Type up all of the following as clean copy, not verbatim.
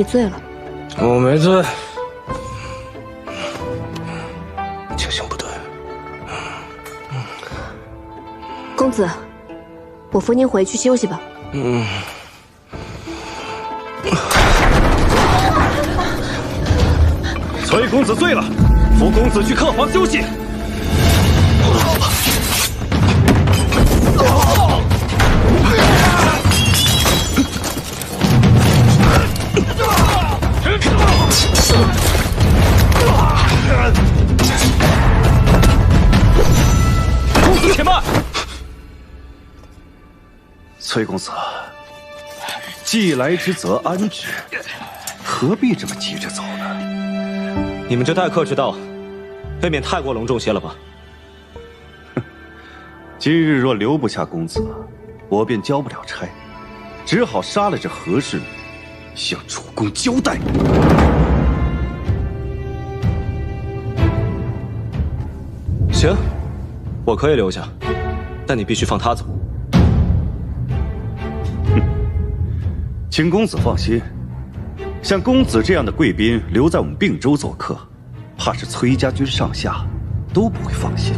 你醉了？我没醉，情形不对。公子，我扶您回去休息吧。崔公子醉了，扶公子去客房休息。公子且慢。崔公子，既来之则安之，何必这么急着走呢？你们这待客之道，未免太过隆重些了吧？今日若留不下公子，我便交不了差，只好杀了这和氏女，向主公交代。行，我可以留下，但你必须放他走。请公子放心，像公子这样的贵宾留在我们并州做客，怕是崔家军上下都不会放心。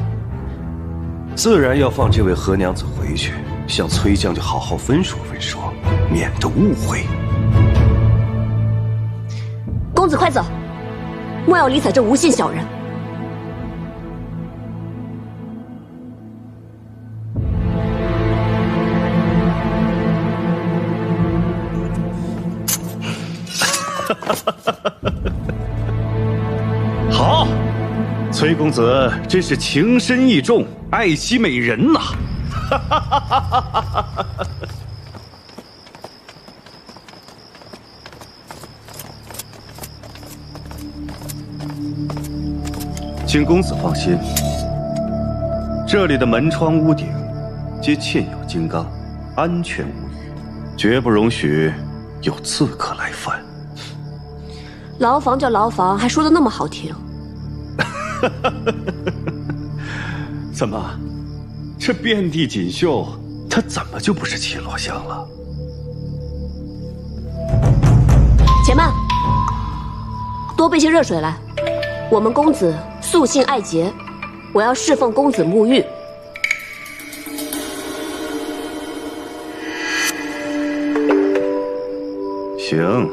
自然要放这位何娘子回去，向崔将军好好分说分说，免得误会。公子快走，莫要理睬这无信小人。好，崔公子真是情深意重，爱惜美人呐！请公子放心，这里的门窗屋顶皆嵌有金刚，安全无虞，绝不容许有刺客来犯。牢房叫牢房，还说得那么好听。怎么，这遍地锦绣，它怎么就不是绮罗香了？且慢，多备些热水来。我们公子素性爱洁，我要侍奉公子沐浴。行，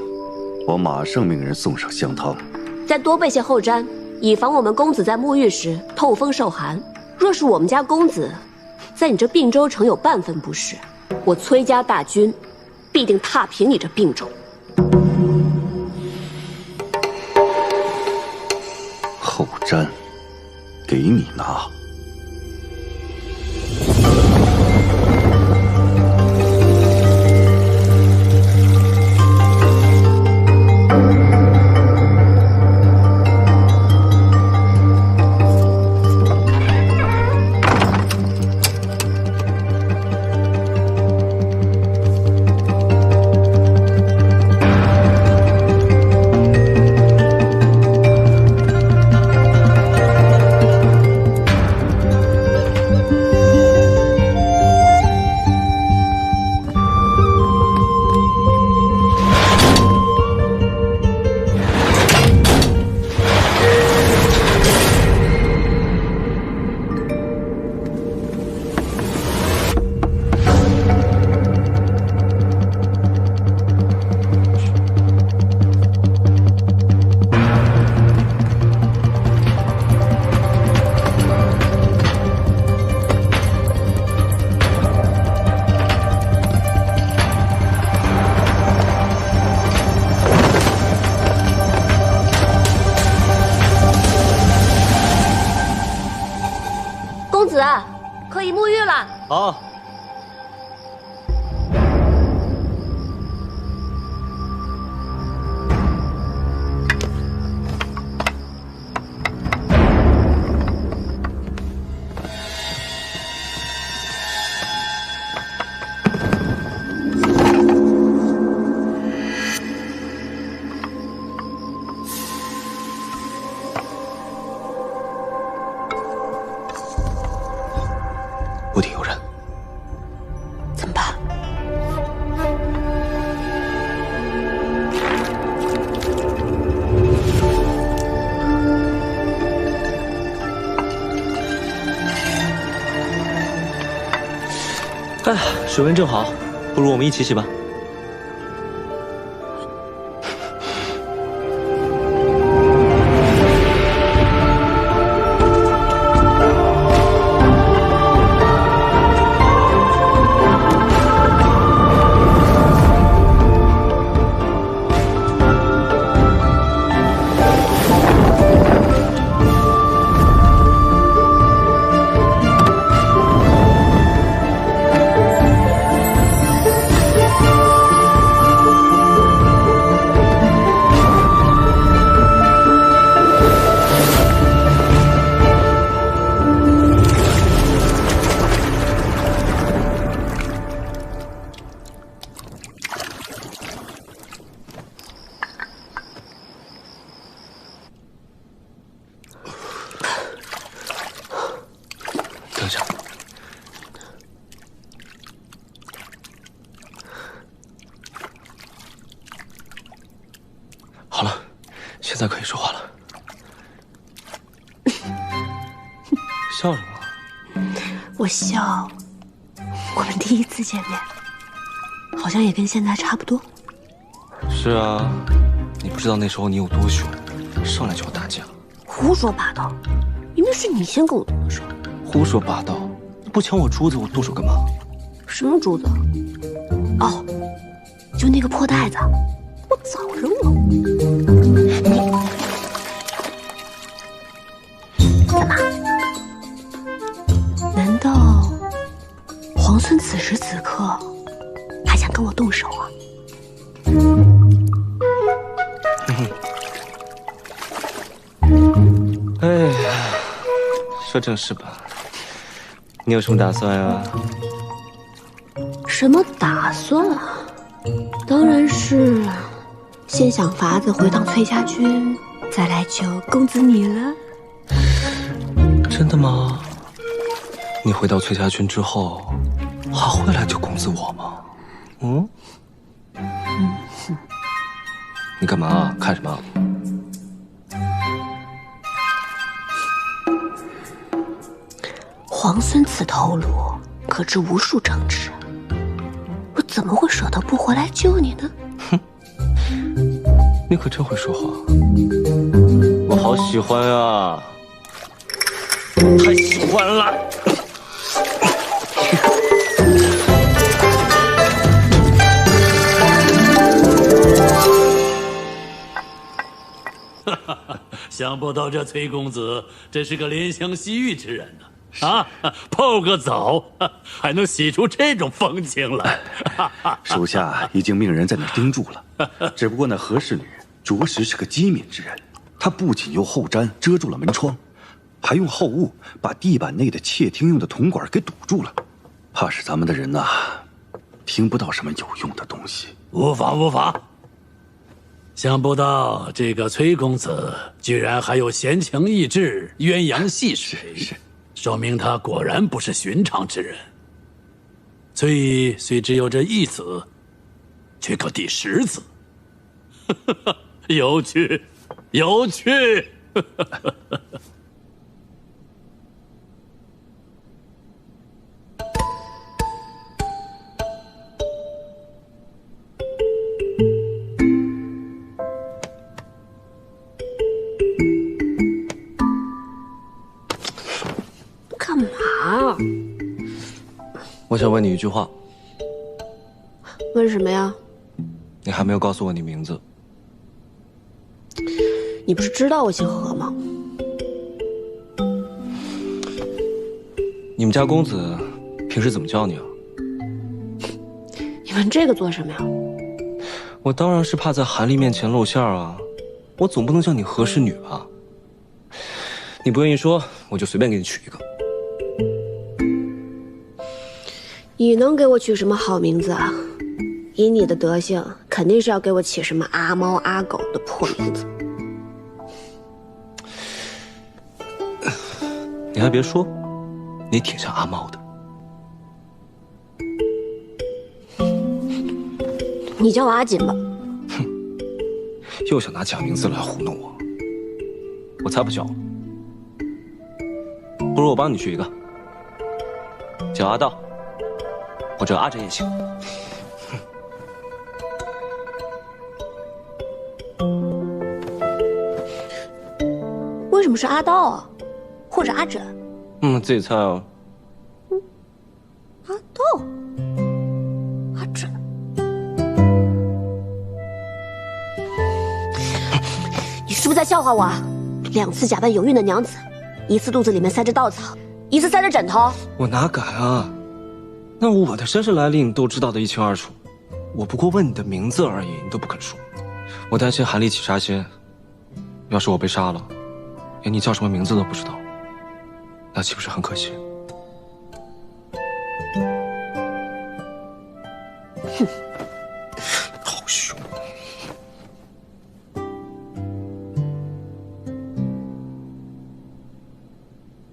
我马上命人送上香汤。再多备些后毡，以防我们公子在沐浴时透风受寒。若是我们家公子在你这并州城有半分不是，我崔家大军必定踏平你这并州。后毡，给你拿。可以沐浴了。好。不敌有人，哎，水温正好，不如我们一起洗吧。等一下，好了，现在可以说话了。笑什么？我笑，我们第一次见面，好像也跟现在差不多。是啊，你不知道那时候你有多凶，上来就要打架。胡说八道，明明是你先跟我动的手。胡说八道！不抢我珠子，我动手干嘛？什么珠子？哦，就那个破袋子，我早扔了。干嘛？难道皇孙此时此刻还想跟我动手啊？哎呀，说正事吧，你有什么打算呀？什么打算啊？当然是先想法子回趟崔家军，再来求公子你了。真的吗？你回到崔家军之后，还会来救公子我吗？嗯？你干嘛？看什么？皇孙此头颅可知无数城池，我怎么会舍得不回来救你呢？你可真会说话，我好喜欢啊！太喜欢了！想不到这崔公子真是个怜香惜玉之人呢！啊，泡个澡还能洗出这种风情来。属下已经命人在那儿盯住了，只不过那何氏女着实是个机敏之人，她不仅用后毡遮住了门窗，还用后雾把地板内的窃听用的铜管给堵住了，怕是咱们的人呐，听不到什么有用的东西。无妨无妨。想不到这个崔公子居然还有闲情逸致、鸳鸯戏水，说明他果然不是寻常之人。崔虽只有这一子，却可第10子，有趣，有趣。干嘛？我想问你一句话，问什么呀？你还没有告诉我你名字。你不是知道我姓何吗？你们家公子平时怎么叫你啊？你问这个做什么呀？我当然是怕在韩丽面前露馅啊，我总不能叫你何氏女吧？你不愿意说，我就随便给你取一个。你能给我取什么好名字啊？以你的德行，肯定是要给我起什么阿猫阿狗的破名字。你还别说，你挺像阿猫的。你叫我阿锦吧。又想拿假名字来糊弄我，我才不叫呢。不如我帮你取一个，叫阿道。或者阿轸也行。为什么是阿道啊？或者阿轸？自己猜啊。阿道，阿轸。你是不是在笑话我啊？2次假扮有孕的娘子，1次肚子里面塞着稻草，1次塞着枕头。我哪敢啊！那我的身世来历你都知道得一清二楚，我不过问你的名字而已，你都不肯说。我担心韩立起杀心，要是我被杀了，连你叫什么名字都不知道，那岂不是很可惜？哼，好凶！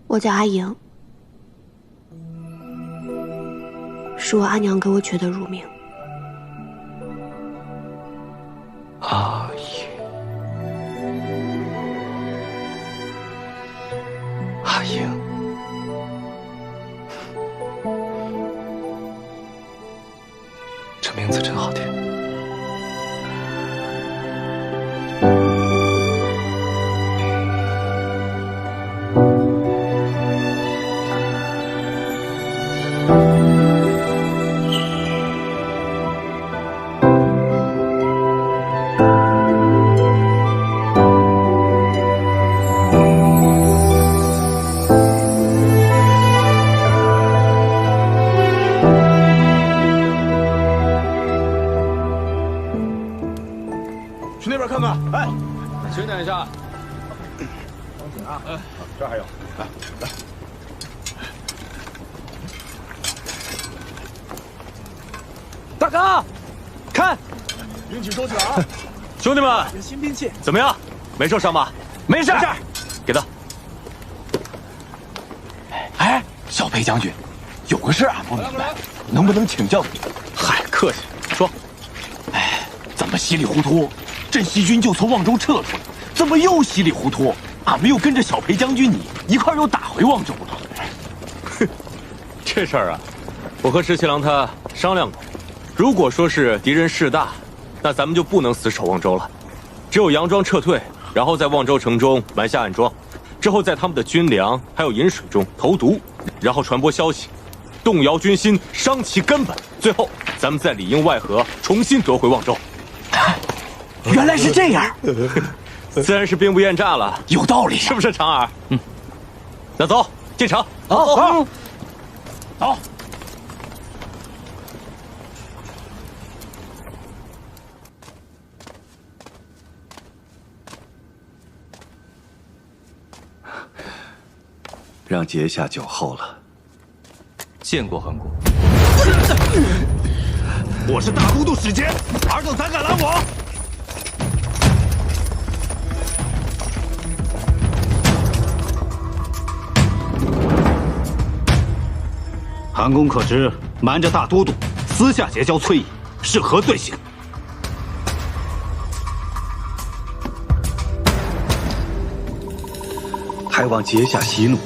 我叫阿莹，是我阿娘给我取的乳名。阿莹，阿莹，这名字真好听。去那边看看，哎，轻点一下。这儿还有，来。大哥，看，兵器收起来啊！兄弟们，新兵器怎么样？没受伤吧？没事。给他。哎，小裴将军，有个事俺不明白，能不能请教你？嗨，客气，说。哎，怎么稀里糊涂，镇西军就从望州撤出来？怎么又稀里糊涂，俺们又跟着小裴将军你一块又打回望州了？哼，这事儿啊，我和石七郎他商量过，如果说是敌人势大，那咱们就不能死守望州了，只有佯装撤退，然后在望州城中埋下暗桩，之后在他们的军粮还有饮水中投毒，然后传播消息，动摇军心，伤其根本，最后咱们再里应外合，重新夺回望州。原来是这样，自然是兵不厌诈了，有道理，是不是长耳？那走进城。好，走。让阶下酒后了。见过韩公。我是大都督史杰，尔等胆敢拦我？韩公可知瞒着大都督，私下结交崔乙，是何罪行？还望阶下息怒，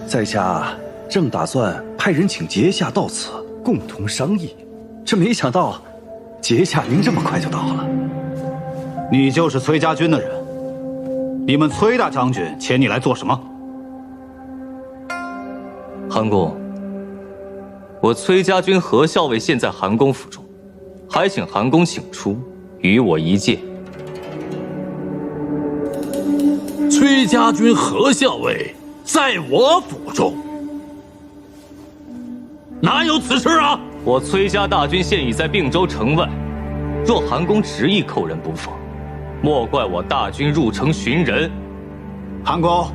在下正打算派人请阶下到此共同商议，这没想到阶下您这么快就到了。你就是崔家军的人，你们崔大将军请你来做什么？韩公，我崔家军何校尉现在韩公府中，还请韩公请出，与我一见。崔家军何校尉在我府中，哪有此事啊？我崔家大军现已在并州城外，若韩公执意扣人不放，莫怪我大军入城寻人。韩公，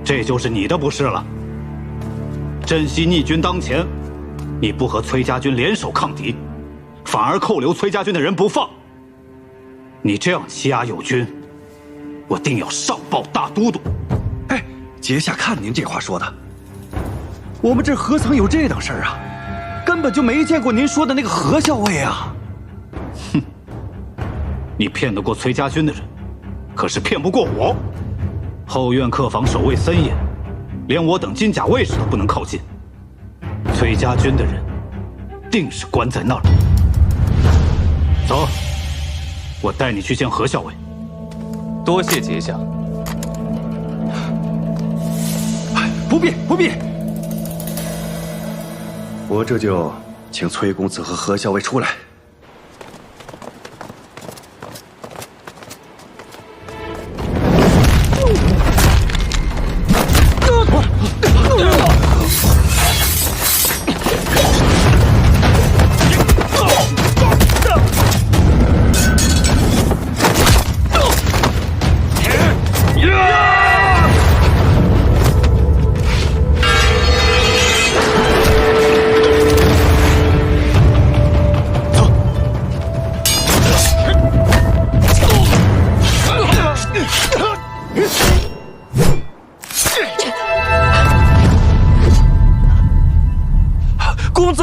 这就是你的不是了。镇西逆军当前，你不和崔家军联手抗敌，反而扣留崔家军的人不放，你这样欺压友军，我定要上报大都督。哎，阶下看您这话说的，我们这何曾有这等事儿啊？根本就没见过您说的那个何校尉啊！哼，你骗得过崔家军的人，可是骗不过我。后院客房守卫森严，连我等金甲卫士都不能靠近。崔家军的人，定是关在那儿。走，我带你去见何校尉。多谢节下。不必，不必。我这就请崔公子和何校尉出来。公子，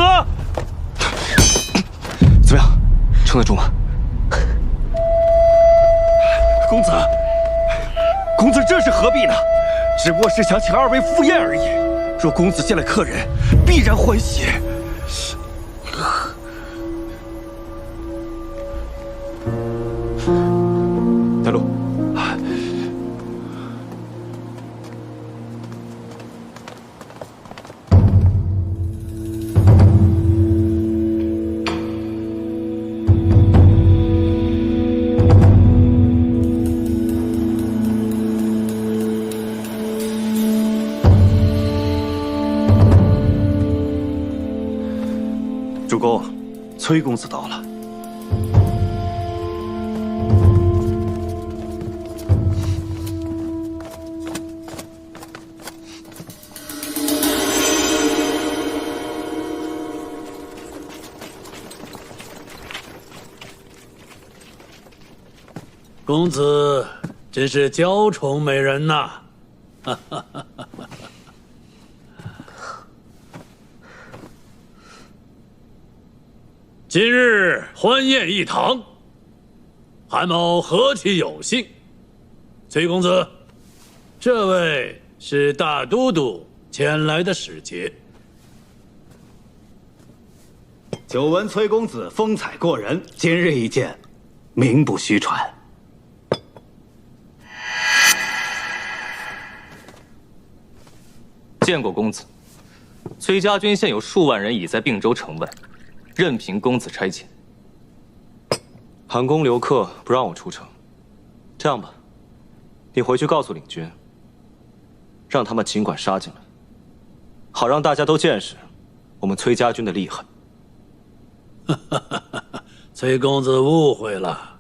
怎么样，撑得住吗？公子，公子这是何必呢？只不过是想请二位赴宴而已。若公子见了客人，必然欢喜。带路。主公，崔公子到了。公子真是娇宠美人呐！今日欢宴一堂，韩某何其有幸。崔公子，这位是大都督前来的使节。久闻崔公子风采过人，今日一见，名不虚传。见过公子，崔家军现有数万人已在并州城外，任凭公子差遣。韩公留客不让我出城，这样吧，你回去告诉领军，让他们尽管杀进来，好让大家都见识我们崔家军的厉害。崔公子误会了，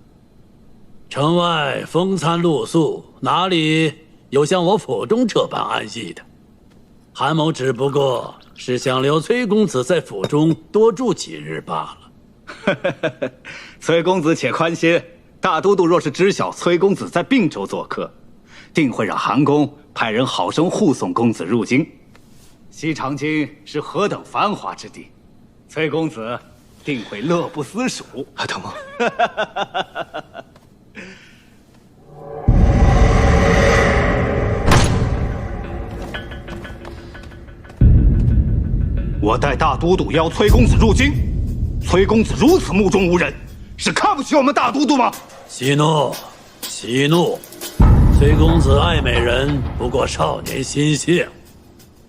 城外风餐露宿，哪里有像我府中这般安逸的？韩某只不过是想留崔公子在府中多住几日罢了。崔公子且宽心，大都督若是知晓崔公子在并州做客，定会让韩公派人好生护送公子入京。西长京是何等繁华之地，崔公子定会乐不思蜀。还疼吗？我代大都督邀崔公子入京，崔公子如此目中无人，是看不起我们大都督吗？息怒，息怒！崔公子爱美人，不过少年心性。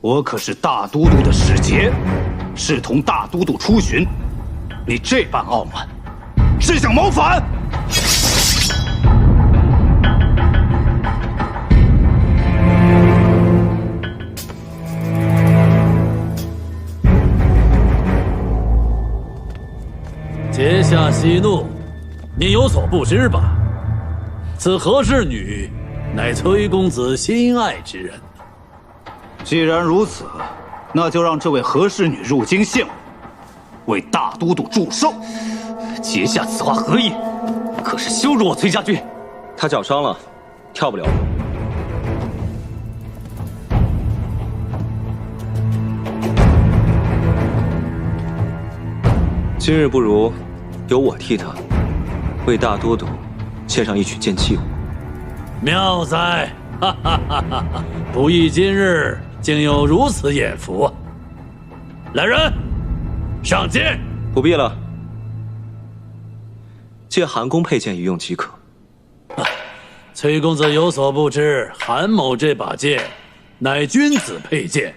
我可是大都督的使节，是同大都督出巡。你这般傲慢，是想谋反？节下息怒，你有所不知吧？此何氏女，乃崔公子心爱之人。既然如此，那就让这位何氏女入京献舞，为大都督祝寿。节下此话何意？可是羞辱我崔家军。他脚伤了，跳不了。今日不如由我替他为大都督献上一曲剑气舞。妙哉！哈哈哈哈！不意今日竟有如此眼福。来人，上剑！不必了，借韩公佩剑一用即可。崔公子有所不知，韩某这把剑乃君子佩剑，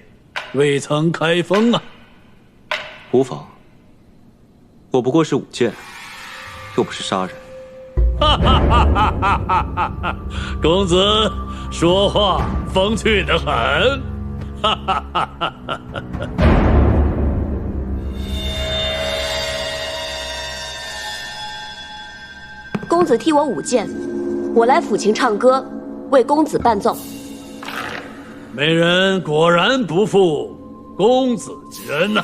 未曾开封啊。无妨，我不过是舞剑，又不是杀人。公子说话风趣得很。公子替我舞剑，我来抚琴唱歌，为公子伴奏。美人果然不负公子之恩呐。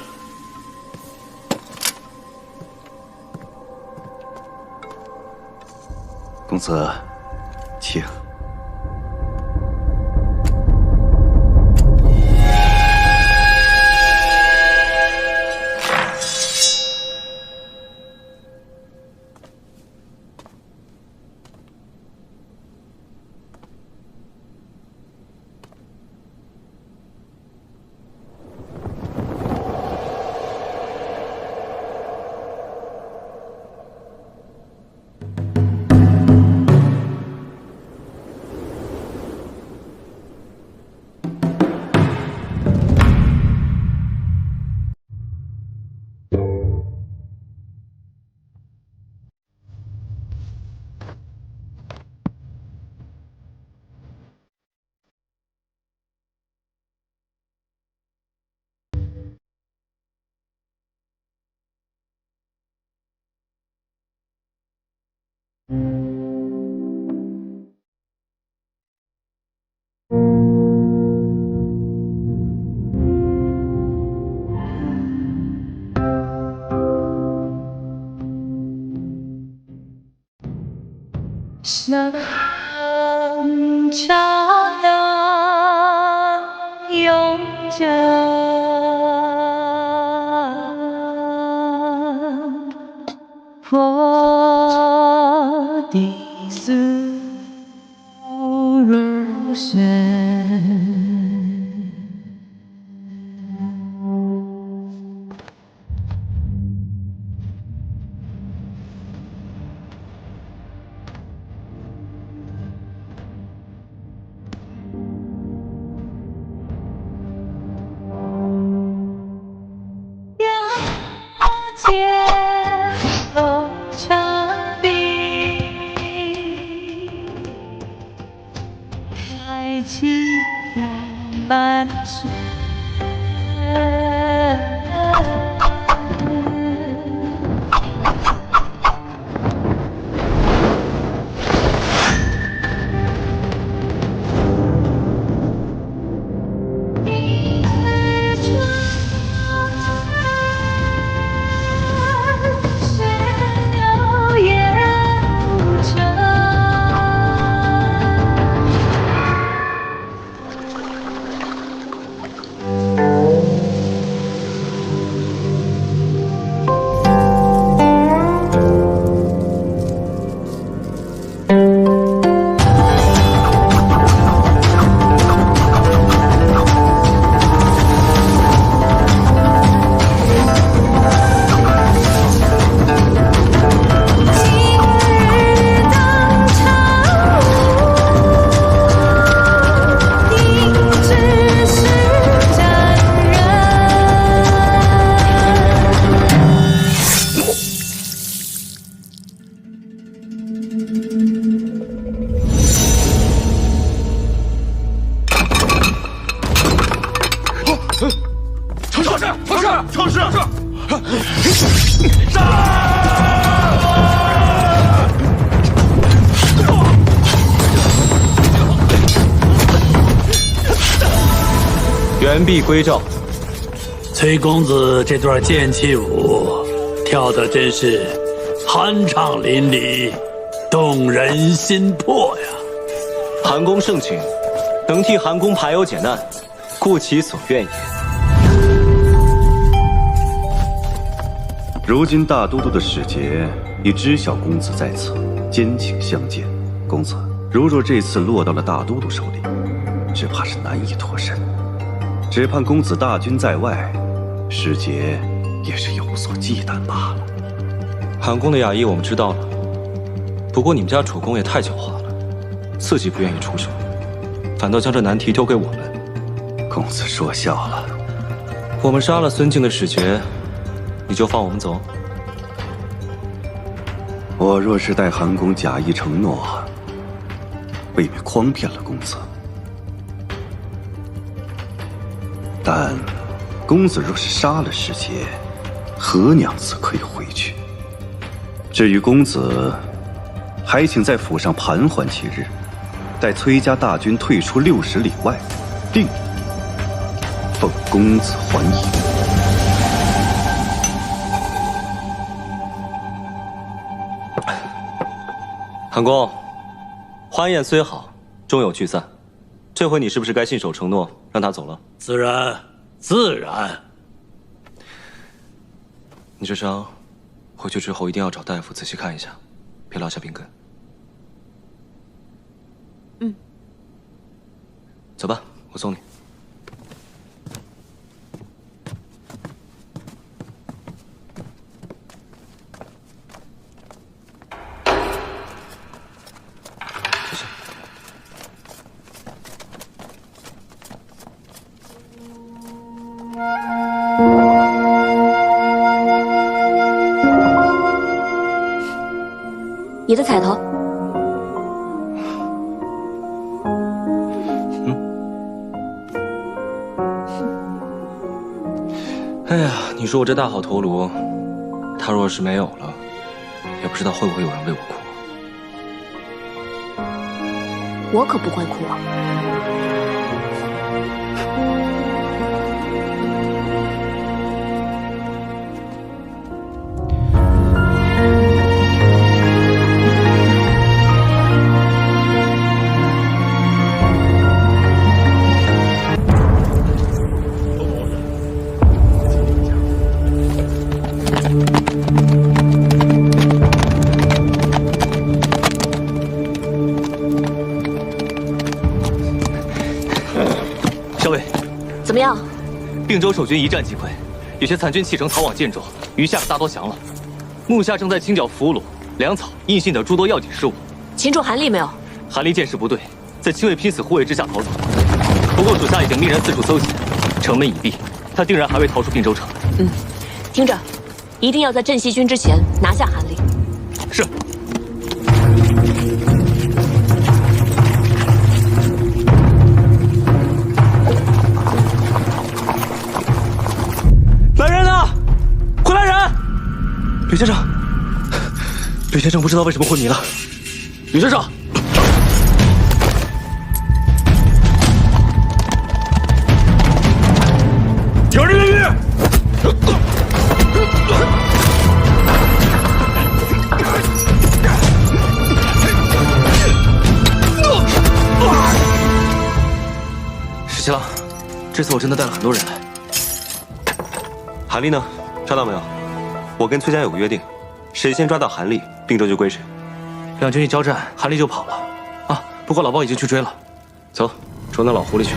公子，请。深长的永久，我的思如水。原璧归赵。崔公子这段剑气舞跳得真是酣畅淋漓，动人心魄呀！韩公盛情，能替韩公排忧解难，故其所愿也。如今大都督的使节已知晓公子在此，坚请相见。公子，如若这次落到了大都督手里，只怕是难以脱身。只盼公子大军在外，使节也是有所忌惮罢了。韩宫的雅意我们知道了，不过你们家主公也太狡猾了，自己不愿意出手，反倒将这难题丢给我们。公子说笑了。我们杀了孙敬的使节，你就放我们走？我若是待韩公假意承诺，未免诓骗了公子。但公子若是杀了使节，何娘子可以回去？至于公子，还请在府上盘桓几日，待崔家大军退出60里外，定奉公子还迎。韩公，欢宴虽好，终有聚散。这回你是不是该信守承诺，让他走了？自然，自然。你这伤，回去之后一定要找大夫仔细看一下，别落下病根。嗯。走吧，我送你。谢谢。你的彩头。哎呀，你说我这大好头颅，他若是没有了，也不知道会不会有人为我哭。我可不会哭啊。少尉，怎么样？并州守军一战即溃，有些残军弃城逃往建州，余下的大都降了。目下正在清剿俘虏、粮草、印信等诸多要紧事务。擒住韩立没有？韩立见势不对，在亲卫拼死护卫之下逃走。不过属下已经命人四处搜寻，城门已闭，他定然还未逃出并州城。听着，一定要在镇西军之前拿下韩立。是。来人啊！快来人！吕先生，吕先生不知道为什么昏迷了。吕先生，有人越狱！十七郎，这次我真的带了很多人来。韩立呢？抓到没有？我跟崔家有个约定，谁先抓到韩立，并州就归谁。两军一交战，韩立就跑了。啊，不过老包已经去追了。走，捉那老狐狸去。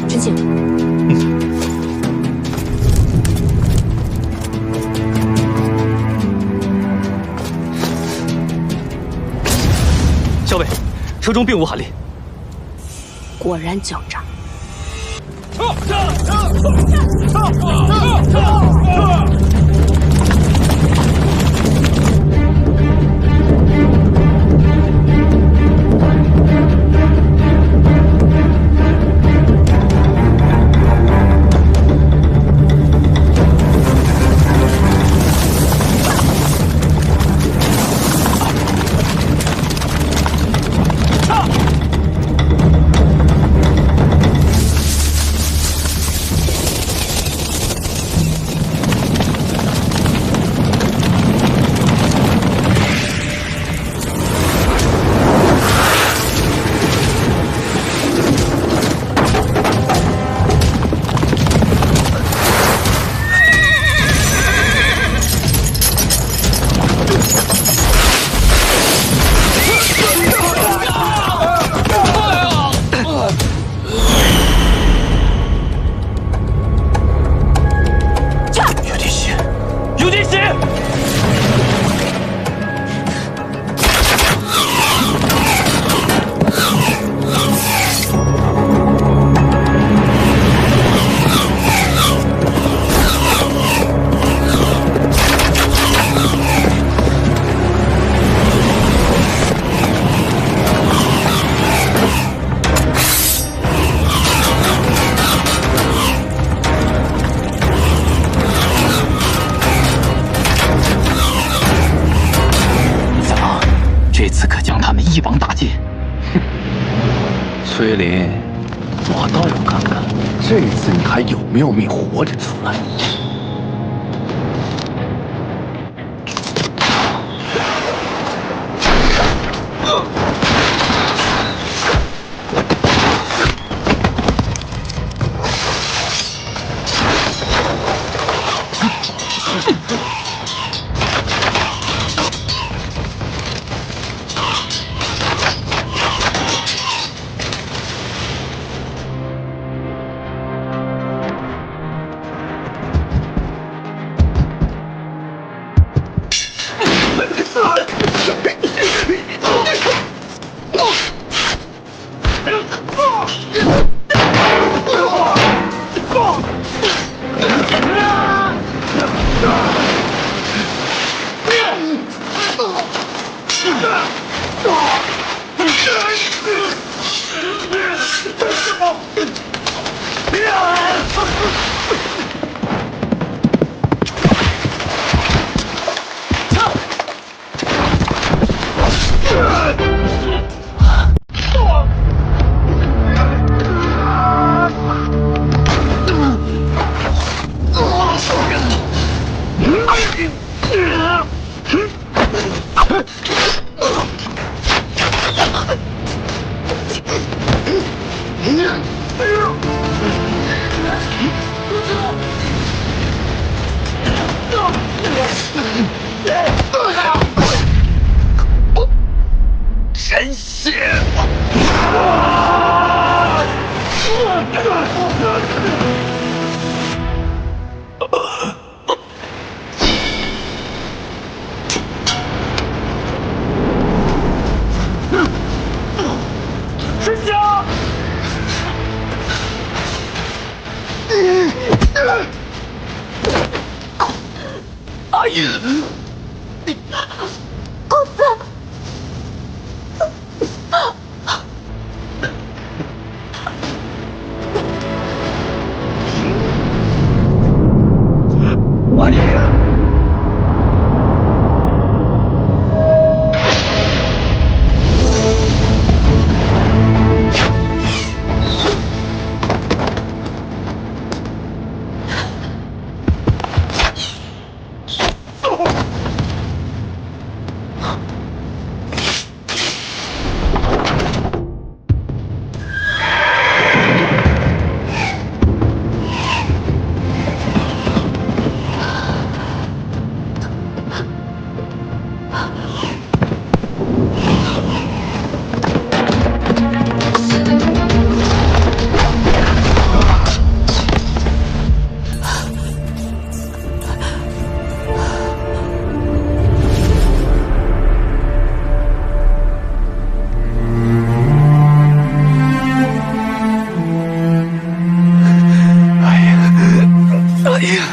陈庆。校尉，车中并无韩立。果然狡诈。崔林，我倒要看看这次你还有没有命活着出来。神血！神侠！哎呀！公子。哎呀！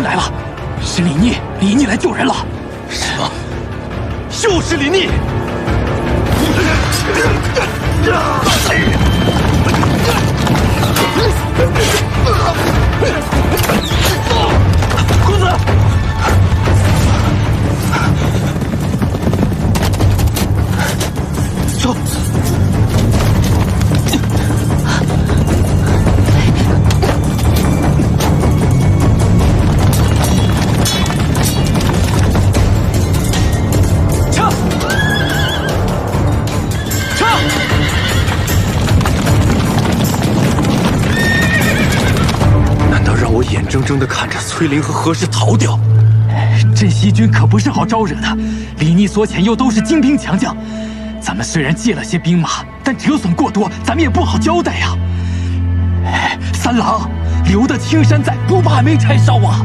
来了，是李逆，李逆来救人了。什么？就是李逆！公子，走。眼睁睁地看着崔林和何氏逃掉，镇西军可不是好招惹的。李逆所遣又都是精兵强将，咱们虽然借了些兵马，但折损过多，咱们也不好交代呀。三郎，留得青山在，不怕没柴烧啊！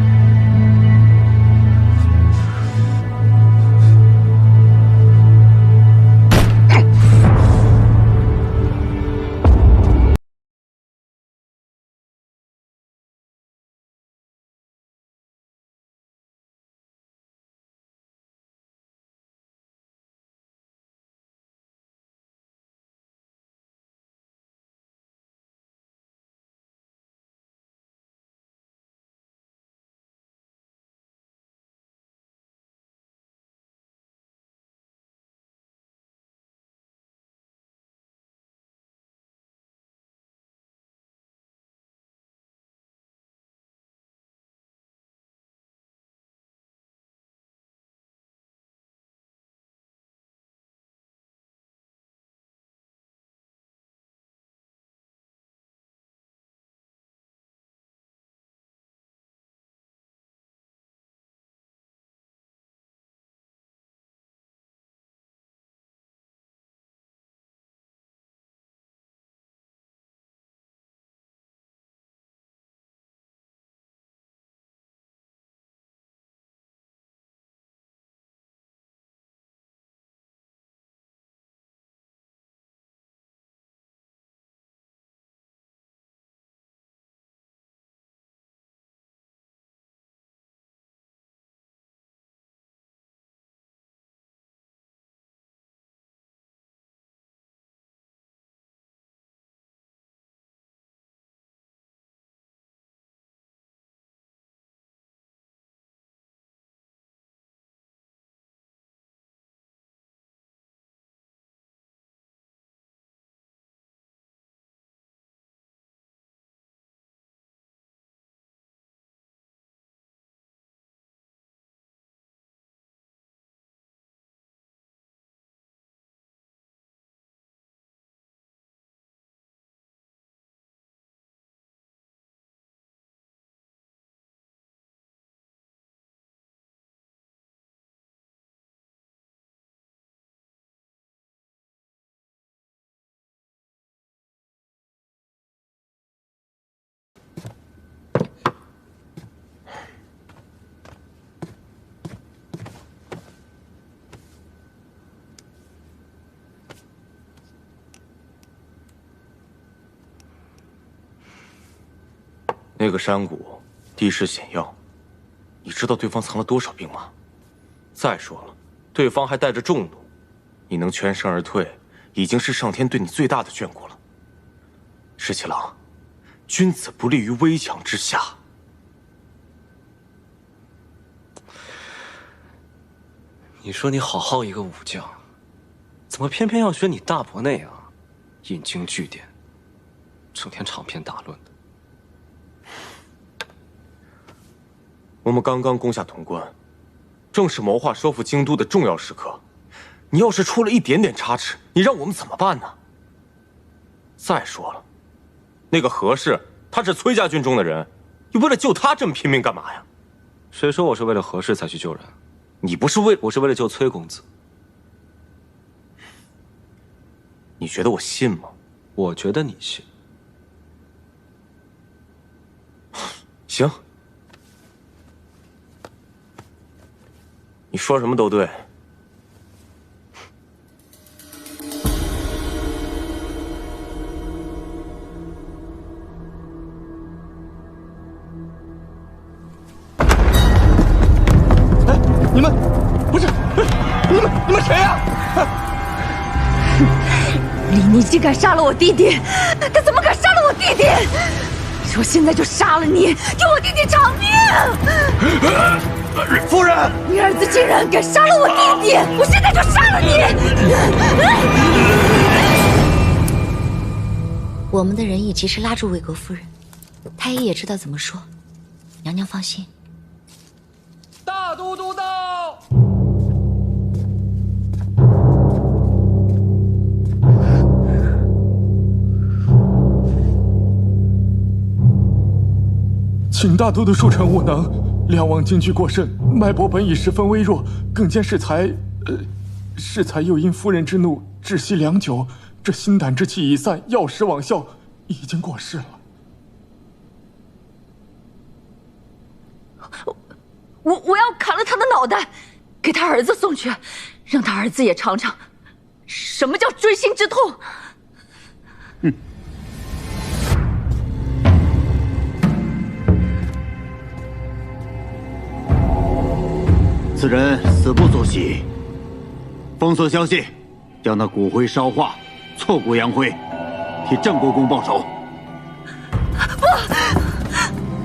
那个山谷地势险要，你知道对方藏了多少兵马？再说了，对方还带着重弩，你能全身而退，已经是上天对你最大的眷顾了。石七郎，君子不立于危墙之下。你说你好好一个武将，怎么偏偏要学你大伯那样，引经据典，整天长篇大论的？我们刚刚攻下潼关，正是谋划收复京都的重要时刻。你要是出了一点点差池，你让我们怎么办呢？再说了，那个何氏他是崔家军中的人，你为了救他这么拼命干嘛呀？谁说我是为了何氏才去救人？你不是为……我是为了救崔公子。你觉得我信吗？我觉得你信。行，你说什么都对。你们不是你们谁呀？李逆竟敢杀了我弟弟！他怎么敢杀了我弟弟？我现在就杀了你，给我弟弟偿命！夫人，你儿子竟然敢杀了我弟弟！我现在就杀了你！我们的人已及时拉住魏国夫人，太医也知道怎么说。娘娘放心。大都督到。请大都督恕臣无能，梁王惊惧过甚，脉搏本已十分微弱，更兼适才又因夫人之怒窒息良久，这心胆之气已散，药石罔效，已经过世了。我要砍了他的脑袋，给他儿子送去，让他儿子也尝尝什么叫锥心之痛。此人死不足惜，封锁消息，将那骨灰烧化，挫骨扬灰，替郑国公报仇。不，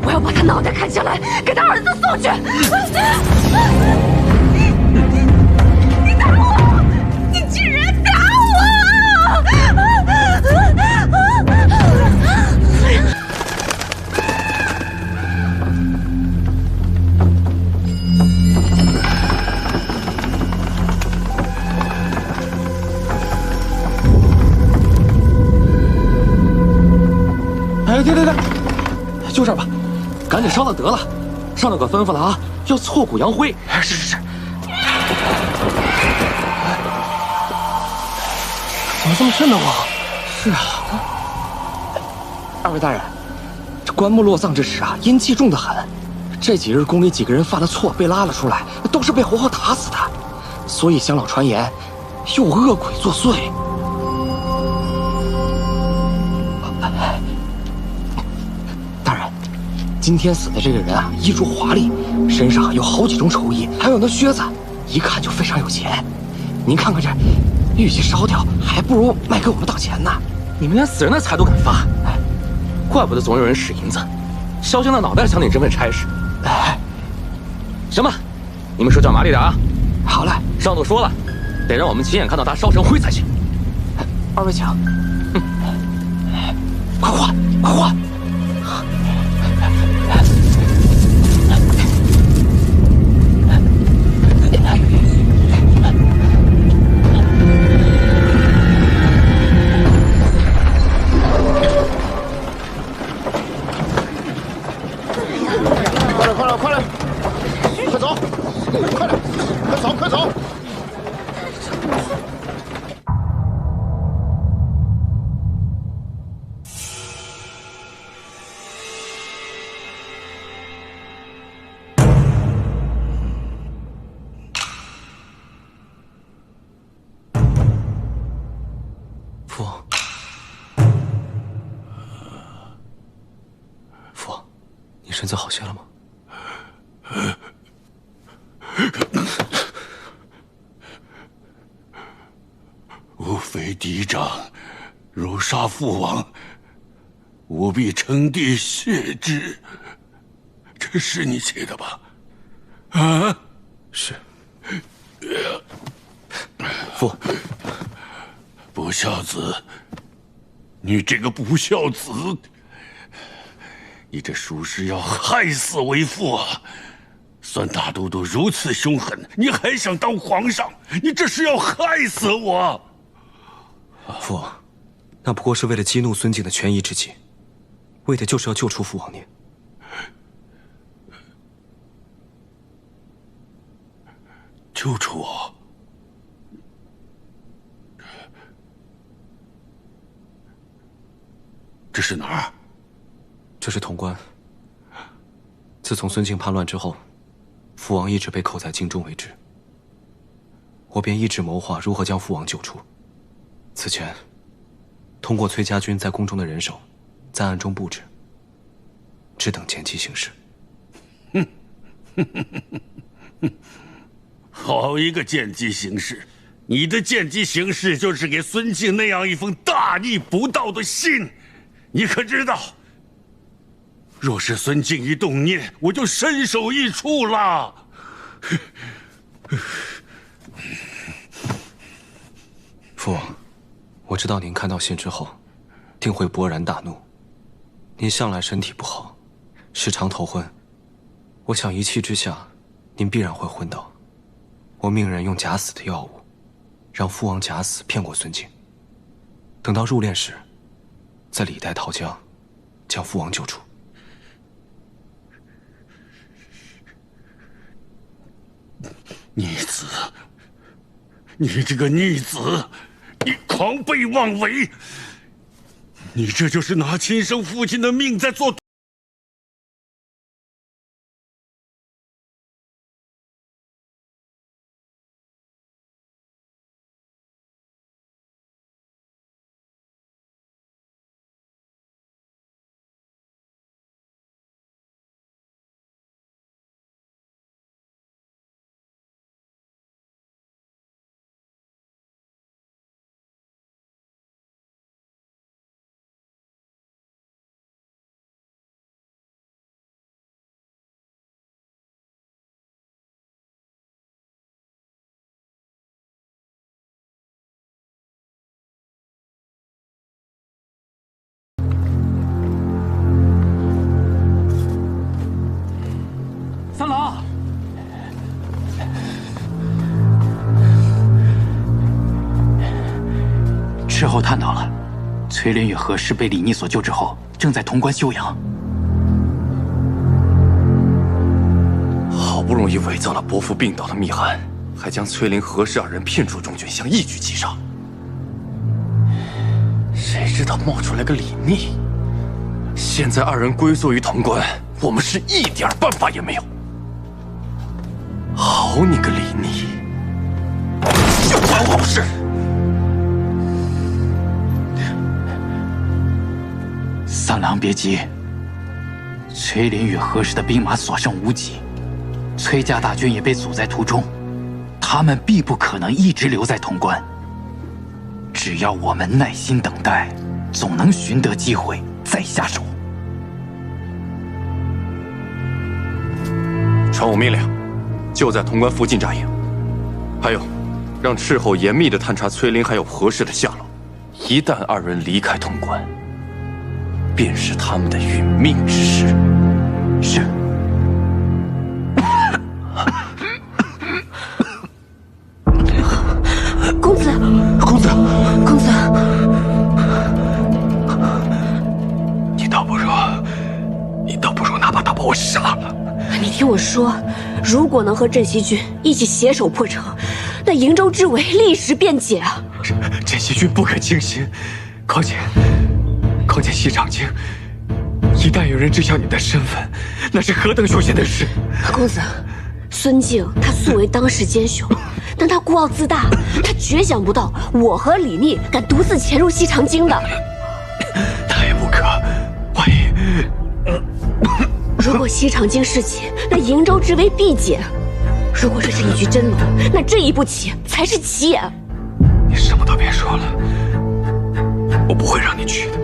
我要把他脑袋砍下来，给他儿子送去。你打我！你竟然打我！哎，对，就这儿吧，赶紧烧了得了。上头可吩咐了啊，要挫骨扬灰。是。怎么这么瘆得慌？是啊。二位大人，这棺木落葬之时啊，阴气重得很。这几日宫里几个人犯了错，被拉了出来，都是被活活打死的。所以乡老传言，有恶鬼作祟。大人，今天死的这个人啊，衣着华丽，身上有好几种绸衣，还有那靴子，一看就非常有钱。您看看这，玉器烧掉，还不如卖给我们当钱呢。你们连死人的财都敢发，哎，怪不得总有人使银子，烧香的脑袋想领这份差事。哎，行吧，你们手脚麻利点啊。好嘞，上头说了，得让我们亲眼看到他烧成灰才行。二位请。快换，快换！快来！快走！快走！身子好些了吗？吾非嫡长，如杀父王，吾必称帝谢之。这是你写的吧？啊，是。父，不孝子，你这个不孝子，你这属实要害死为父啊！孙大都督如此凶狠，你还想当皇上？你这是要害死我！父王，那不过是为了激怒孙敬的权宜之计，为的就是要救出父王您。救出我？这是哪儿？这是潼关。自从孙敬叛乱之后，父王一直被扣在京中为止。我便一直谋划如何将父王救出。此前，通过崔家军在宫中的人手，在暗中布置，只等见机行事。好一个见机行事！你的见机行事就是给孙敬那样一封大逆不道的信，你可知道？若是孙敬一动念，我就身首异处了。父王，我知道您看到信之后，定会勃然大怒。您向来身体不好，时常头昏，我想一气之下，您必然会昏倒。我命人用假死的药物，让父王假死骗过孙敬。等到入殓时，再李代桃僵，将父王救出。逆子，你这个逆子，你狂悖妄为！你这就是拿亲生父亲的命在做。三郎，事后探到了，崔林与何氏被李逆所救之后，正在潼关休养。好不容易伪造了伯父病倒的密函，还将崔林、何氏二人骗出中军，想一举击杀。谁知道冒出来个李逆，现在二人归宿于潼关，我们是一点办法也没有。好你个李逆，就管好事！三郎别急，崔林与何氏的兵马所剩无几，崔家大军也被阻在途中，他们必不可能一直留在潼关。只要我们耐心等待，总能寻得机会再下手。传我命令，就在潼关附近扎营。还有，让斥候严密地探查崔林还有何氏的下落。一旦二人离开潼关，便是他们的殒命之时。是。公子，公子，公子，你倒不如哪怕他把我杀了。你听我说，如果能和镇西军一起携手破城，那瀛州之围立时便解啊！镇西军不可轻心，况且西长京，一旦有人知晓你的身份，那是何等凶险的事！公子，孙敬他素为当世奸雄，但他孤傲自大，他绝想不到我和李逆敢独自潜入西长京的。太不可！万一……如果我西长京事起，那瀛州之围必减。如果这是一局真龙，那这一步棋才是棋眼。你什么都别说了，我不会让你去的。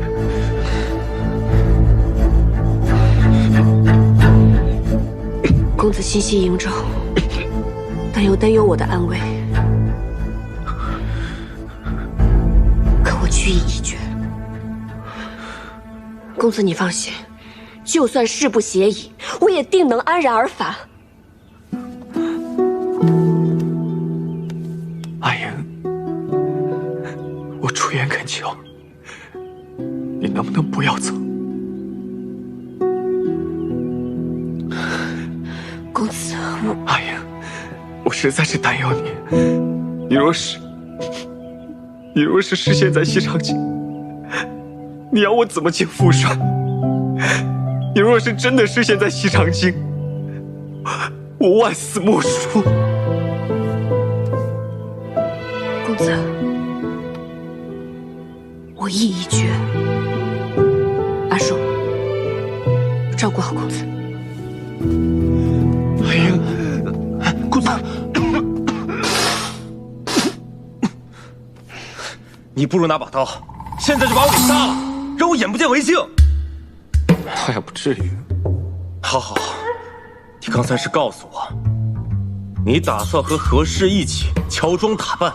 公子西袭瀛州，但又担忧我的安危。可我居意已决。公子你放心，就算事不协议，我也定能安然而返。阿莹，我出言恳求，你能不能不要走？公子，阿莹，我实在是担忧你。你若是失陷在西长京，你要我怎么进富帅？你若是真的失陷在西长京，我万死莫赎。公子，我意已决。阿寿，照顾好公子。阿莹，公子，你不如拿把刀，现在就把我给杀了，让我眼不见为净。倒也不至于。好好，你刚才是告诉我，你打算和何氏一起乔装打扮，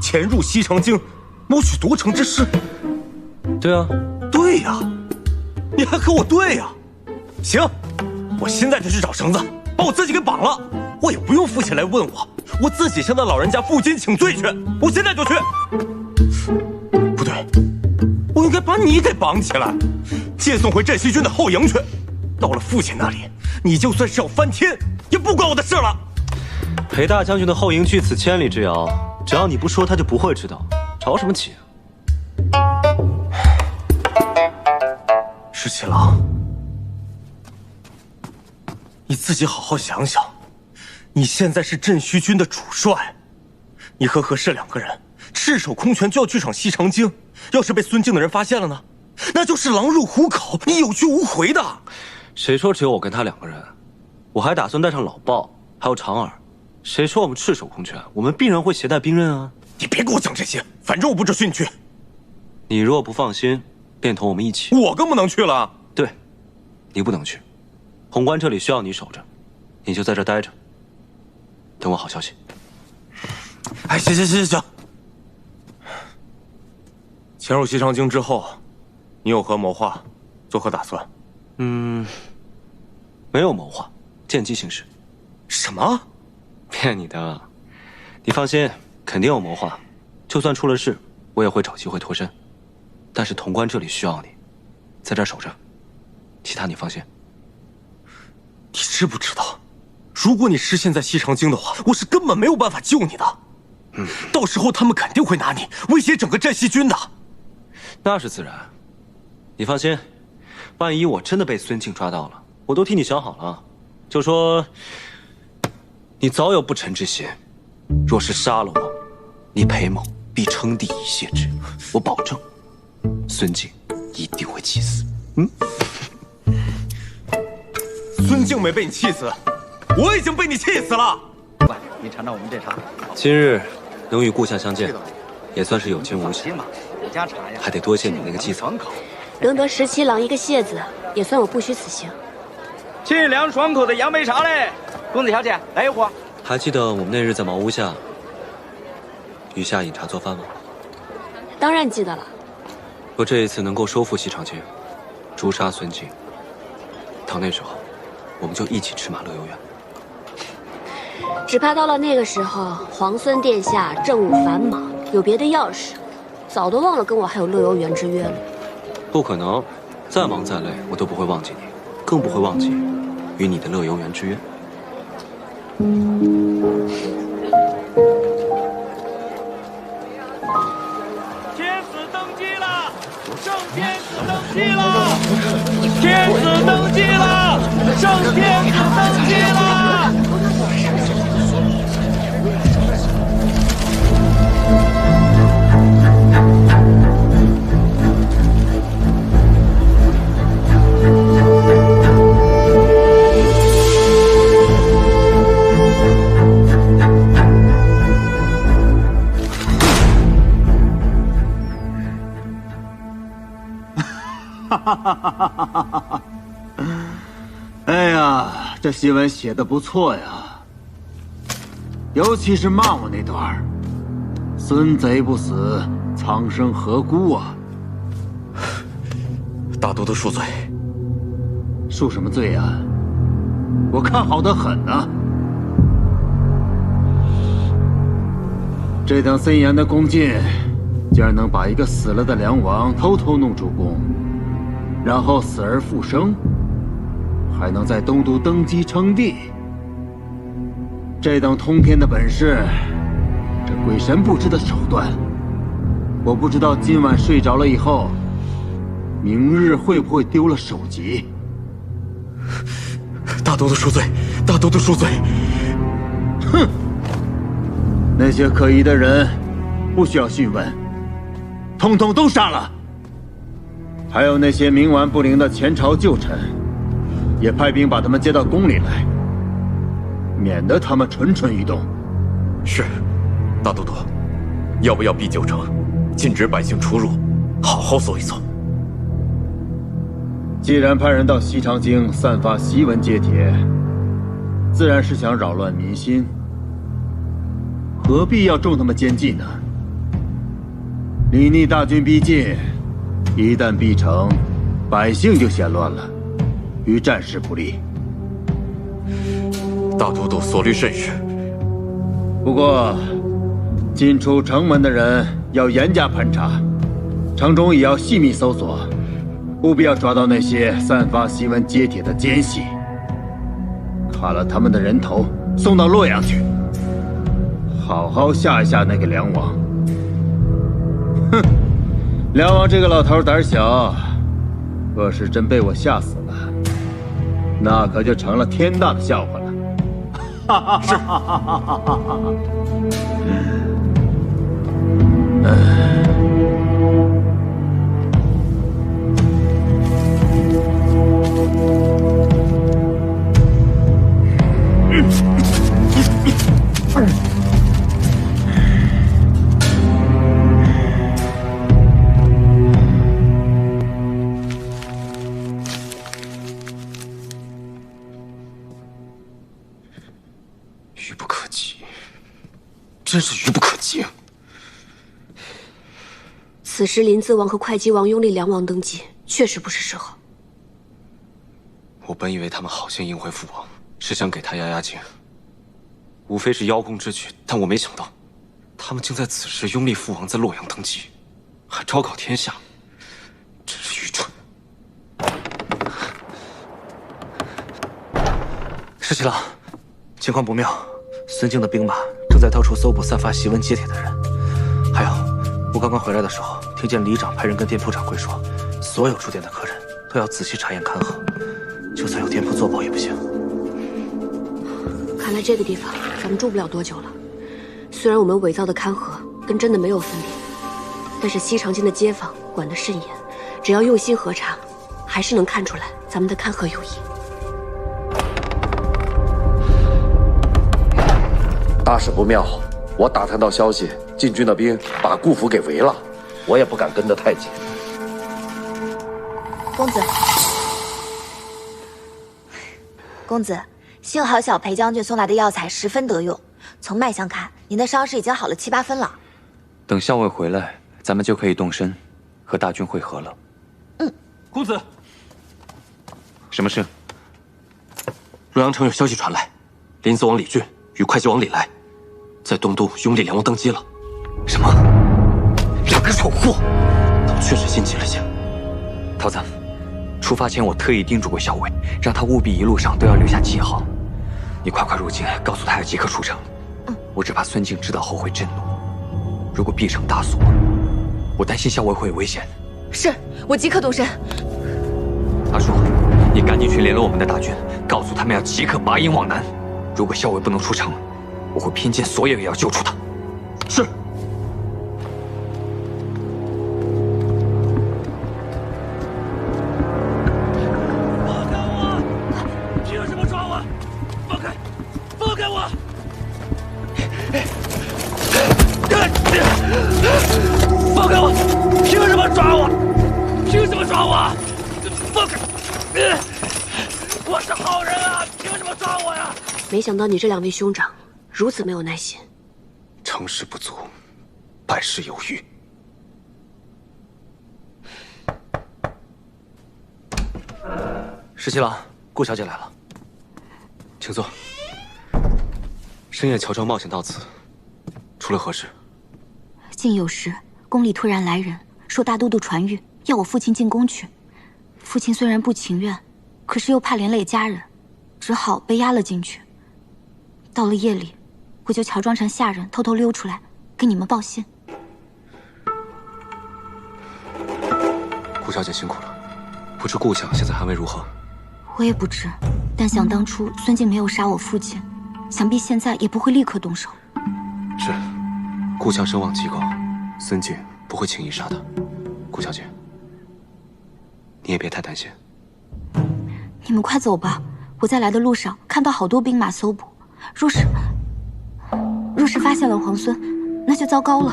潜入西长京，谋取夺城之事。对啊，对呀，你还和我对呀？行，我现在就去找绳子，把我自己给绑了。我也不用父亲来问我，我自己向那老人家负荆请罪去。我现在就去。不对，我应该把你给绑起来，接送回镇西军的后营去。到了父亲那里，你就算是要翻天，也不关我的事了。裴大将军的后营距此千里之遥，只要你不说，他就不会知道。着什么急啊？石七郎，你自己好好想想，你现在是镇西军的主帅，你和何氏两个人赤手空拳就要去闯西长京，要是被孙敬的人发现了呢，那就是狼入虎口，你有去无回的。谁说只有我跟他两个人？我还打算带上老鲍，还有长耳。谁说我们赤手空拳？我们必然会携带兵刃啊！你别给我讲这些，反正我不准训去。你若不放心，便同我们一起。我更不能去了。对，你不能去。潼关这里需要你守着，你就在这待着，等我好消息。哎，行。潜入西长京之后，你有何谋划？作何打算？没有谋划，见机行事。什么？骗你的！你放心，肯定有谋划。就算出了事，我也会找机会脱身。但是潼关这里需要你，在这儿守着，其他你放心。你知不知道，如果你失陷在西长京的话，我是根本没有办法救你的。到时候他们肯定会拿你威胁整个镇西军的。那是自然。你放心，万一我真的被孙敬抓到了，我都替你想好了。就说你早有不臣之心，若是杀了我，你裴某必称帝以谢之。我保证，孙敬一定会气死。孙敬没被你气死，我已经被你气死了。喂，你尝尝我们这茶。今日能与故乡相见，也算是有惊无险。我家茶呀，还得多谢你那个继子。能得17郎一个谢字，也算我不虚此行。清凉爽口的杨梅茶嘞，公子小姐来一壶。还记得我们那日在茅屋下与下饮茶做饭吗？当然记得了。若这一次能够收复西长京，诛杀孙敬，到那时候，我们就一起驰马乐游原。只怕到了那个时候，皇孙殿下政务繁忙，有别的要事，早都忘了跟我还有乐游原之约了。不可能，再忙再累，我都不会忘记你，更不会忘记与你的乐游原之约。天子登基了，圣天子登基了，天子登基了，圣天子登基了。哎呀，这新闻写的不错呀，尤其是骂我那段孙贼不死，苍生何辜啊！大都督恕罪。恕什么罪呀？我看好的很呢。这等森严的宫禁，竟然能把一个死了的梁王偷偷弄出宫，然后死而复生，还能在东都登基称帝。这等通天的本事，这鬼神不知的手段，我不知道今晚睡着了以后，明日会不会丢了首级。大都督恕罪，大都督恕罪。哼！那些可疑的人，不需要讯问，统统都杀了。还有那些冥顽不灵的前朝旧臣，也派兵把他们接到宫里来，免得他们蠢蠢欲动。是，大都督，要不要逼九城，禁止百姓出入，好好搜一搜？既然派人到西长京散发檄文揭帖，自然是想扰乱民心，何必要重他们奸计呢？李逆大军逼近，一旦逼城，百姓就显乱了，于战事不利。大都督所虑甚是。不过，进出城门的人要严加盘查，城中也要细密搜索。务必要抓到那些散发檄文揭帖的奸细，砍了他们的人头，送到洛阳去，好好吓一吓那个梁王。哼，梁王这个老头胆小，若是真被我吓死了，那可就成了天大的笑话了。是。愚不可及，真是愚不可及。此时临淄王和会稽王拥立梁王登基，确实不是时候。我本以为他们好心迎回父王，是想给他压压惊，无非是邀功之举，但我没想到，他们竟在此时拥立父王在洛阳登基，还昭告天下，真是愚蠢。石七郎，情况不妙，孙敬的兵马正在到处搜捕散发檄文揭帖的人。还有，我刚刚回来的时候，听见里长派人跟店铺掌柜说，所有住店的客人都要仔细查验勘核，就算有店铺作保也不行。看来这个地方咱们住不了多久了。虽然我们伪造的勘核跟真的没有分别，但是西长京的街坊管得甚严，只要用心核查，还是能看出来咱们的勘核有异。大事不妙！我打探到消息，禁军的兵把顾府给围了，我也不敢跟得太紧。公子，幸好小裴将军送来的药材十分得用，从脉象看，您的伤势已经好了7、8分了。等校尉回来，咱们就可以动身，和大军会合了。公子，什么事？洛阳城有消息传来，临淄王李俊与会稽王李来，在东都拥立梁王登基了。什么？两个丑货！倒确实心急了些。桃子，出发前我特意叮嘱过校尉，让他务必一路上都要留下记号。你快入京，告诉他要即刻出城。我只怕孙敬知道后会震怒，如果闭城大锁，我担心校尉会有危险。是，我即刻动身。阿叔，你赶紧去联络我们的大军，告诉他们要即刻拔营往南。如果校尉不能出城，我会拼尽所有也要救出他。是。放开我！凭什么抓我？放开！放开我！放开我！凭什么抓我？凭什么抓我？放开！我是好人啊，凭什么抓我呀？没想到你这2位兄长如此没有耐心。成事不足，败事有余。十七郎，顾小姐来了，请坐。深夜乔装冒险到此，出了何事？竟有时宫里突然来人，说大都督传谕，要我父亲进宫去。父亲虽然不情愿，可是又怕连累家人，只好被押了进去。到了夜里，我就乔装成下人，偷偷溜出来，给你们报信。顾小姐辛苦了，不知顾相现在寒危如何？我也不知，但想当初孙敬没有杀我父亲，想必现在也不会立刻动手。是，顾相声望极高，孙敬不会轻易杀他。顾小姐，你也别太担心。你们快走吧，我在来的路上看到好多兵马搜捕，若是发现了皇孙，那就糟糕了。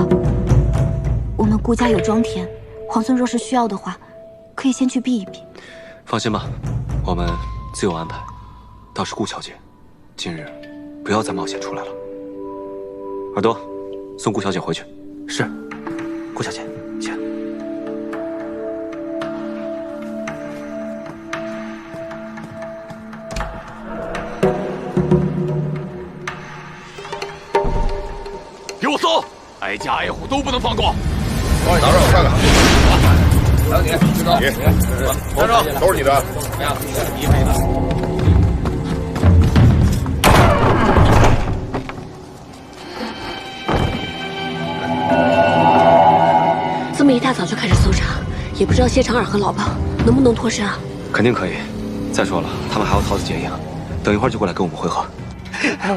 我们顾家有庄田，皇孙若是需要的话，可以先去避一避。放心吧，我们自有安排。倒是顾小姐，今日不要再冒险出来了。耳朵，送顾小姐回去。是，顾小姐，请。给我搜，挨家挨户都不能放过。帮你拿着，我看看。还有你，知道？拿着，都是你的。这么一大早就开始搜查，也不知道谢长尔和老鸨能不能脱身啊？肯定可以。再说了，他们还要桃子结营，等一会儿就过来跟我们会合。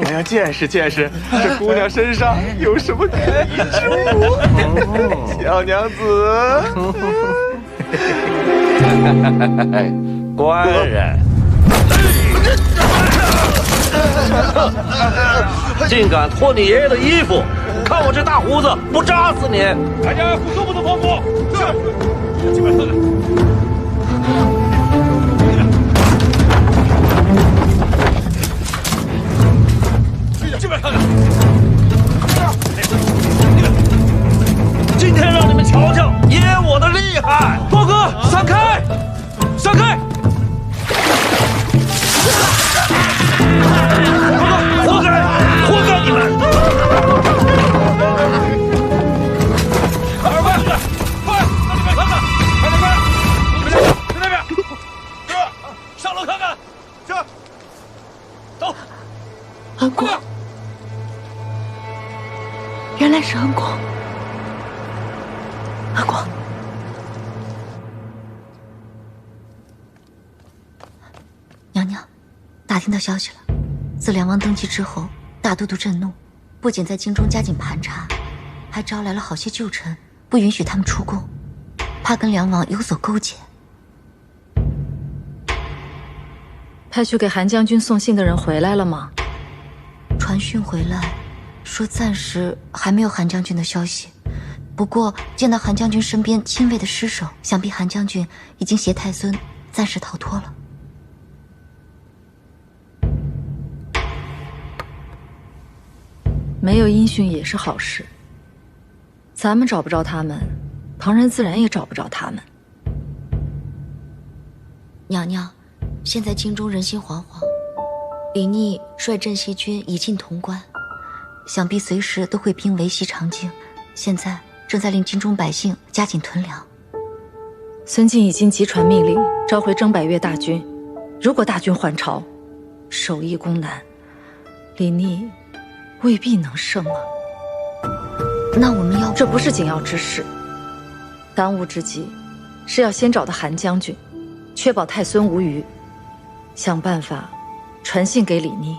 我要见识见识这姑娘身上有什么可疑之物。小娘子，官人，竟敢脱你爷爷的衣服！看我这大胡子，不扎死你！大家互都不能放过。是，进来看看。这边看看，今天让你们瞧瞧爷我的厉害！报哥，闪开，闪开！活该，活该你们！二位，快，那边看看，快点快，去那边，是，上楼看看，是，走。安国。原来是安国，安国，娘娘，打听到消息了。自梁王登基之后，大都督震怒，不仅在京中加紧盘查，还招来了好些旧臣，不允许他们出宫，怕跟梁王有所勾结。派去给韩将军送信的人回来了吗？传讯回来。说暂时还没有韩将军的消息，不过见到韩将军身边亲卫的尸首，想必韩将军已经携太孙暂时逃脱了。没有音讯也是好事。咱们找不着他们，旁人自然也找不着他们。娘娘，现在京中人心惶惶，李逆率镇西军已进潼关。想必随时都会兵围袭长京，现在正在令京中百姓加紧囤粮。孙敬已经急传命令，召回征百越大军。如果大军还朝，守义攻南，李逆未必能胜啊。那我们要……这不是紧要之事，当务之急是要先找到韩将军，确保太孙无虞，想办法传信给李逆。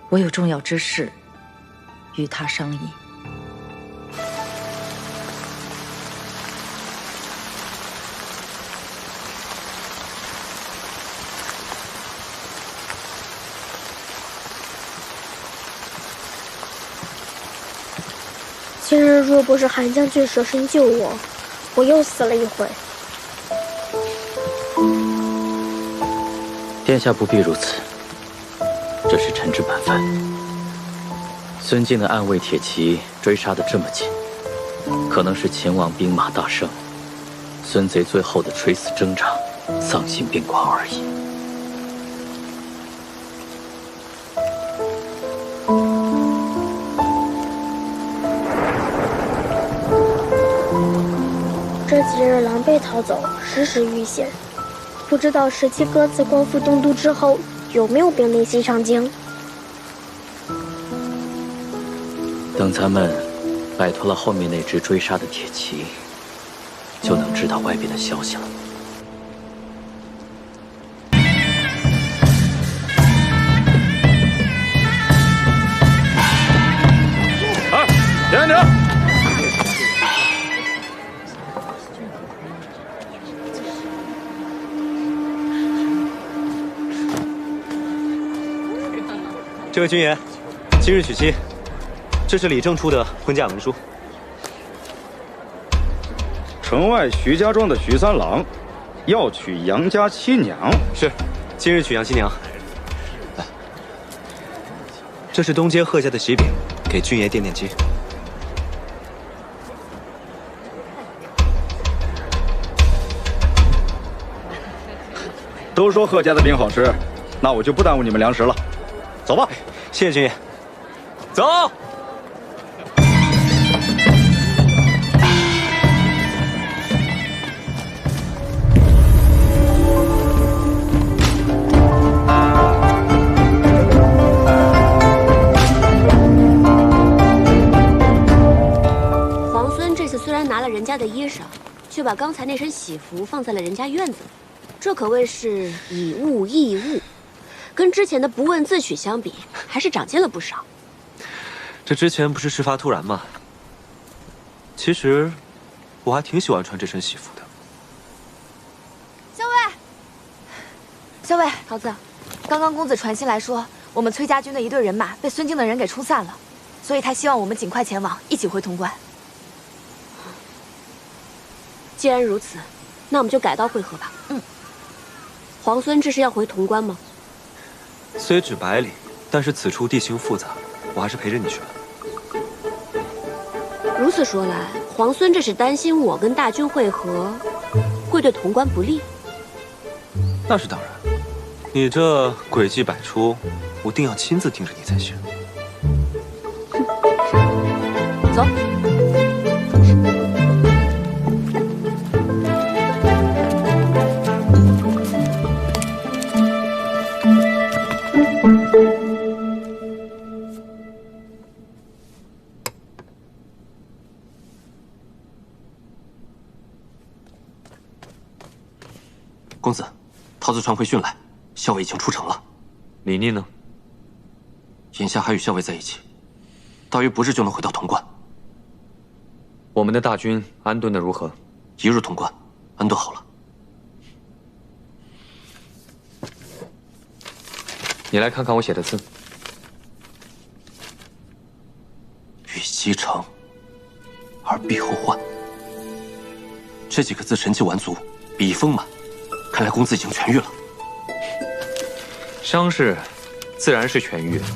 我有重要之事与他商议。今日若不是韩将军舍身救我，我又死了一回。殿下不必如此，这是臣之本分。孙敬的暗卫铁骑追杀得这么紧，可能是秦王兵马大胜，孙贼最后的垂死挣扎，丧心病狂而已。这几日狼狈逃走，时时遇险。不知道17鸽子光复东都之后，有没有兵临西长京？等咱们摆脱了后面那只追杀的铁骑，就能知道外边的消息了。哎，停停！这位军爷，今日娶妻，这是李正出的婚嫁文书。城外徐家庄的徐三郎，要娶杨家七娘。是，今日娶杨七娘。来，这是东街贺家的喜饼，给军爷垫垫基。都说贺家的饼好吃，那我就不耽误你们粮食了。走吧，谢谢军爷。走。皇孙这次虽然拿了人家的衣裳，却把刚才那身喜服放在了人家院子里，这可谓是以物易物。跟之前的不问自取相比，还是长进了不少。这之前不是事发突然吗？其实，我还挺喜欢穿这身喜服的。校尉，校尉，桃子，刚刚公子传信来说，我们崔家军的一队人马被孙敬的人给冲散了，所以他希望我们尽快前往，一起回潼关。既然如此，那我们就改道会合吧。皇孙这是要回潼关吗？虽只百里，但是此处地形复杂，我还是陪着你去了。如此说来，皇孙这是担心我跟大军会合，会对潼关不利？那是当然，你这诡计百出，我定要亲自盯着你才行。走。公子，桃子传回讯来，校尉已经出城了。李逆呢？眼下还与校尉在一起，大约不日就能回到潼关。我们的大军安顿的如何？一入潼关，安顿好了。你来看看我写的字。欲西城，而必后患。这几个字神气完足，笔意丰满。看来公子已经痊愈了。伤势自然是痊愈了。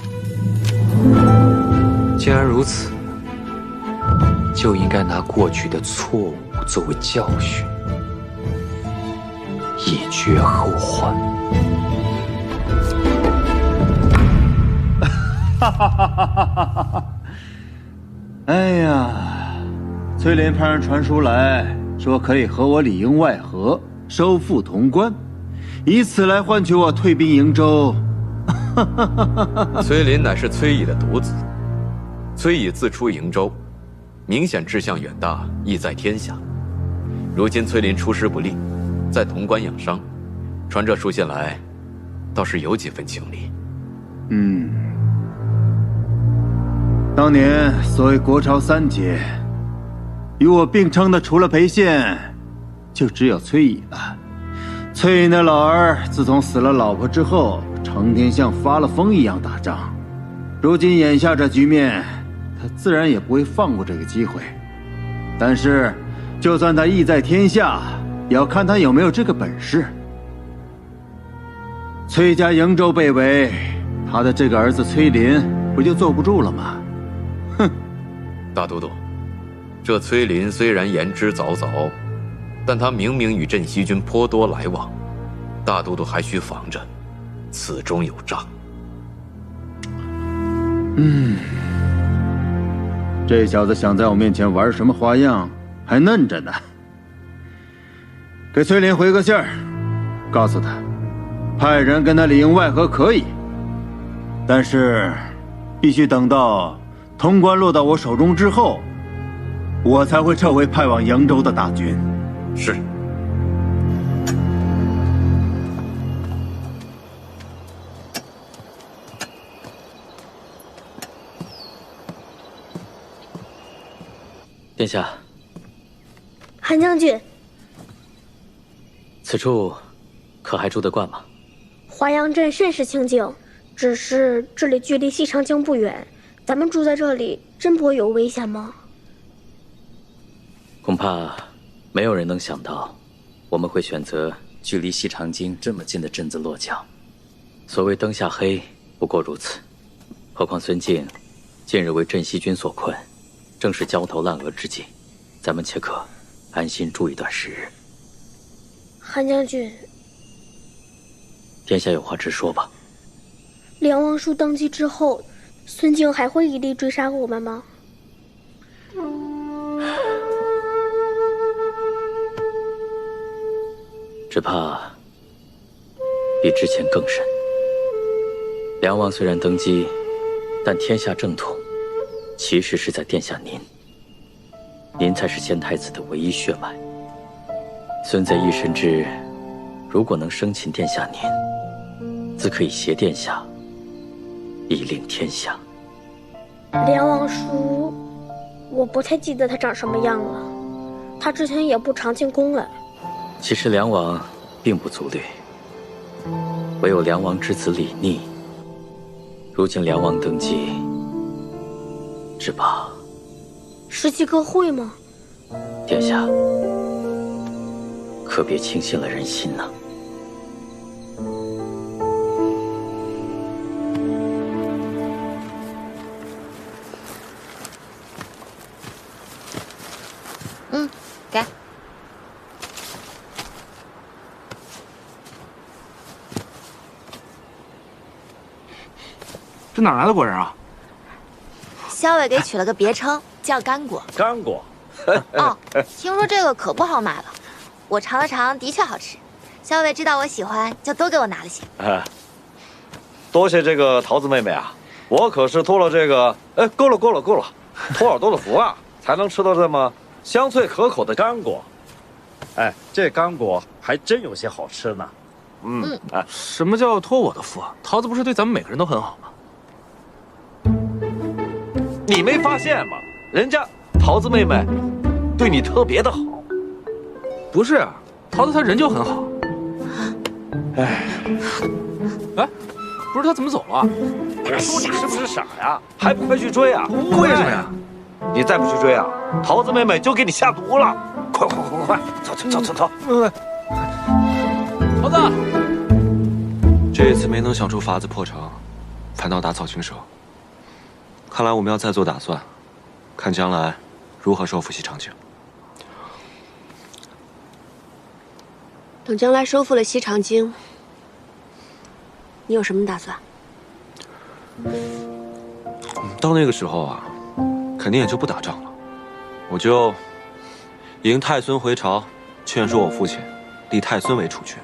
既然如此，就应该拿过去的错误作为教训，以绝后患。哈哈哈哈哈！哎呀，崔林派人传书来说，可以和我里应外合。收复潼关，以此来换取我退兵瀛州。崔林乃是崔乙的独子，崔乙自出瀛州，明显志向远大，意在天下。如今崔林出师不利，在潼关养伤，传这书信来，倒是有几分情理。当年所谓国朝三杰，与我并称的除了裴宪，就只有崔乙了。崔乙那老儿自从死了老婆之后，成天像发了疯一样打仗。如今眼下这局面，他自然也不会放过这个机会。但是，就算他意在天下，也要看他有没有这个本事。崔家营州被围，他的这个儿子崔林不就坐不住了吗？哼！大都督，这崔林虽然言之凿凿，但他明明与镇西军颇多来往，大都督还需防着，此中有诈。这小子想在我面前玩什么花样，还嫩着呢。给崔林回个信儿，告诉他，派人跟他里应外合可以，但是必须等到潼关落到我手中之后，我才会撤回派往扬州的大军。是。殿下，韩将军，此处可还住得惯吗？华阳镇甚是清静，只是这里距离西长江不远，咱们住在这里真不会有危险吗？恐怕没有人能想到，我们会选择距离西长京这么近的镇子落脚。所谓灯下黑，不过如此。何况孙敬近日为镇西军所困，正是焦头烂额之际，咱们且可安心住一段时日。韩将军，殿下有话直说吧。梁王叔登基之后，孙敬还会一力追杀我们吗？只怕比之前更甚。梁王虽然登基，但天下正统其实是在殿下您。您才是先太子的唯一血脉。孙贼亦深知，如果能生擒殿下您，自可以挟殿下以令天下。梁王叔，我不太记得他长什么样了，他之前也不常进宫来。其实梁王并不粗略，唯有梁王之子李逆。如今梁王登基，只怕17哥会吗？殿下可别轻信了人心呐。给。这哪来的果仁啊？萧伟给取了个别称，叫干果。干果。哦，听说这个可不好买了，我尝了尝，的确好吃。萧伟知道我喜欢，就多给我拿了些。多谢这个桃子妹妹啊，我可是托了这个，够了，托耳朵的福啊，才能吃到这么香脆可口的干果。这干果还真有些好吃呢。什么叫托我的福啊？桃子不是对咱们每个人都很好吗？你没发现吗？人家桃子妹妹对你特别的好。不是，桃子她人就很好。不是她怎么走了？我说你是不是傻呀？还不快去追啊！为什么呀？你再不去追啊，桃子妹妹就给你下毒了！快，走！桃子，这次没能想出法子破城，反倒打草惊蛇。看来我们要再做打算，看将来如何收复西长京。等将来收复了西长京，你有什么打算？到那个时候啊，肯定也就不打仗了，我就迎太孙回朝，劝说我父亲立太孙为储君，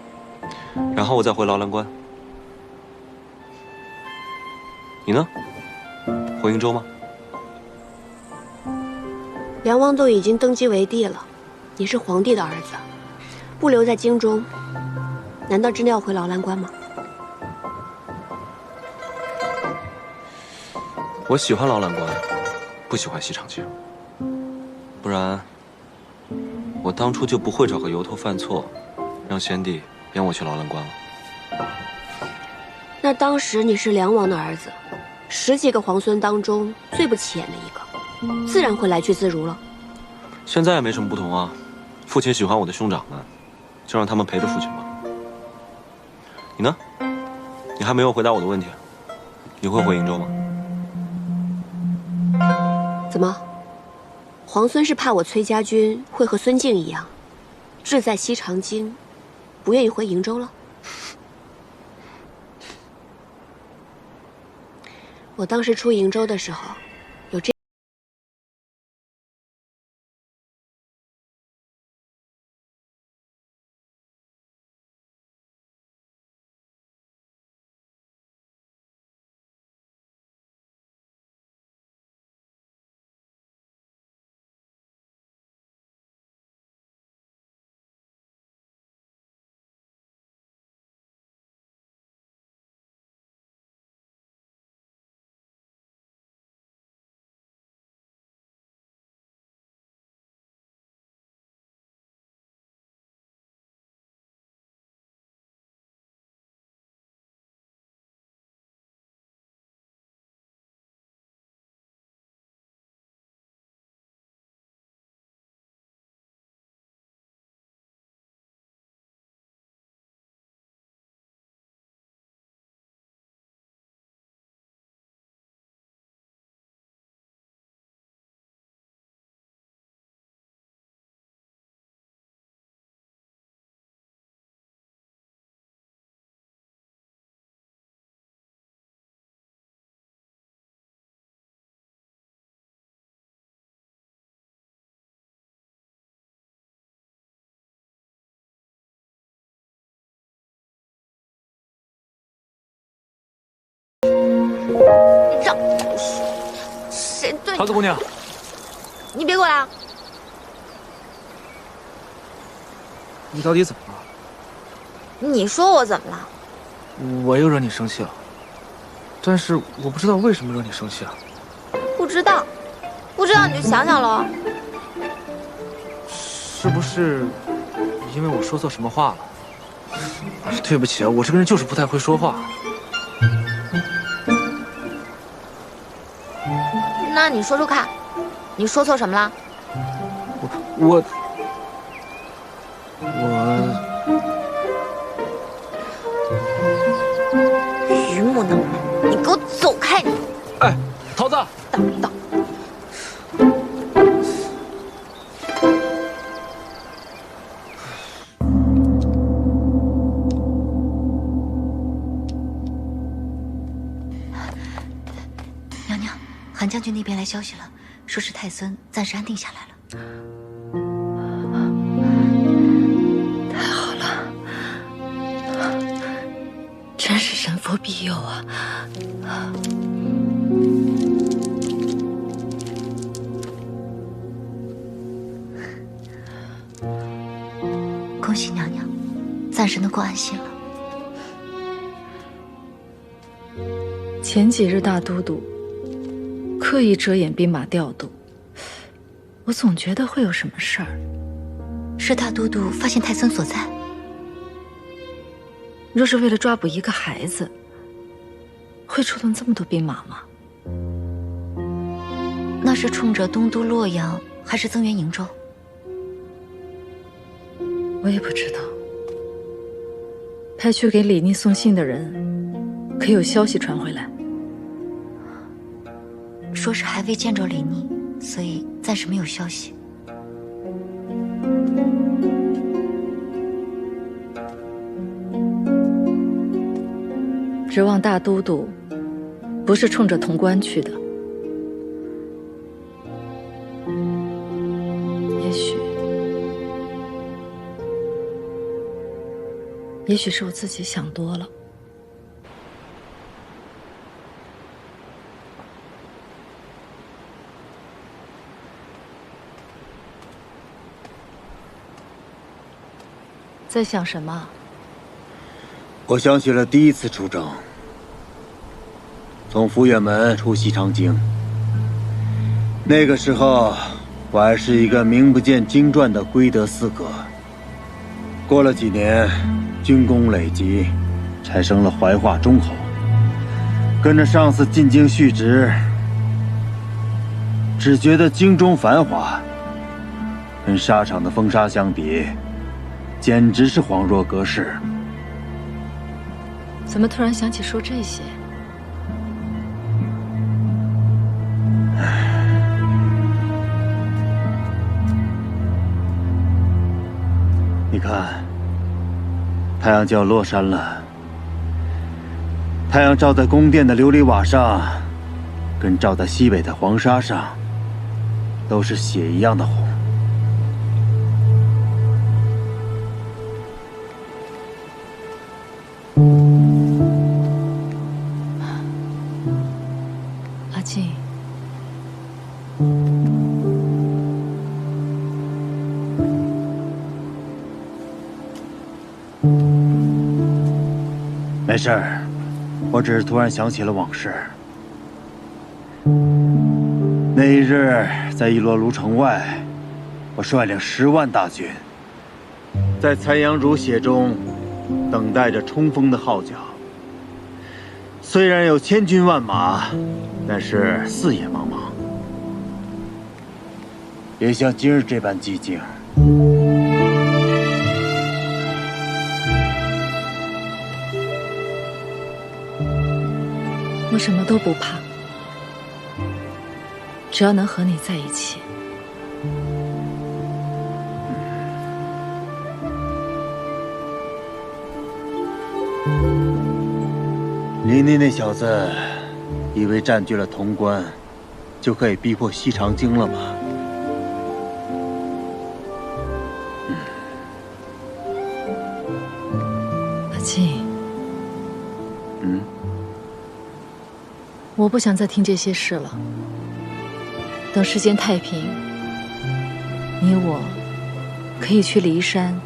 然后我再回劳兰关。你呢？回应州吗？梁王都已经登基为帝了，你是皇帝的儿子，不留在京中，难道真的要回劳兰关吗？我喜欢劳兰关，不喜欢西长京。不然，我当初就不会找个由头犯错，让先帝贬我去劳兰关了。那当时你是梁王的儿子，10几个皇孙当中最不起眼的一个，自然会来去自如了。现在也没什么不同啊，父亲喜欢我的兄长们，就让他们陪着父亲吧。你呢？你还没有回答我的问题，你会回瀛州吗？怎么？皇孙是怕我崔家军会和孙敬一样，志在西长京，不愿意回瀛州了？我当时出瀛州的时候，有这。谁对？桃子姑娘，你别过来啊！你到底怎么了？你说我怎么了？我又惹你生气了，但是我不知道为什么惹你生气了。不知道，不知道你就想想喽。是不是因为我说错什么话了？对不起啊，我这个人就是不太会说话。那你说说看，你说错什么了？我榆木能人，你给我走开！你！哎，桃子，等。娘娘，韩将军那边来消息了，说是太孙暂时安定下来了。太好了，真是神佛庇佑啊！恭喜娘娘，暂时能够安心了。前几日大都督刻意遮掩兵马调度，我总觉得会有什么事儿。是大都督发现太孙所在？若是为了抓捕一个孩子，会出动这么多兵马吗？那是冲着东都洛阳，还是增援瀛州？我也不知道。派去给李逆送信的人，可有消息传回来？说是还未见着李逆，所以暂时没有消息。指望大都督不是冲着潼关去的，也许是我自己想多了。在想什么？我想起了第一次出征，从福远门出西长京。那个时候，我还是一个名不见经传的归德四阁。过了几年，军功累积，产生了怀化忠厚。跟着上司进京续职，只觉得京中繁华，跟沙场的风沙相比，简直是恍若隔世。怎么突然想起说这些？你看，太阳就要落山了。太阳照在宫殿的琉璃瓦上，跟照在西北的黄沙上，都是血一样的红。阿静，没事儿，我只是突然想起了往事。那一日，在伊洛卢城外，我率领10万大军，在残阳如血中，等待着冲锋的号角。虽然有千军万马，但是四野茫茫，也像今日这般寂静。我什么都不怕，只要能和你在一起。林妮那小子，以为占据了潼关，就可以逼迫西长京了吗？阿静，我不想再听这些事了。等世间太平，你我可以去骊山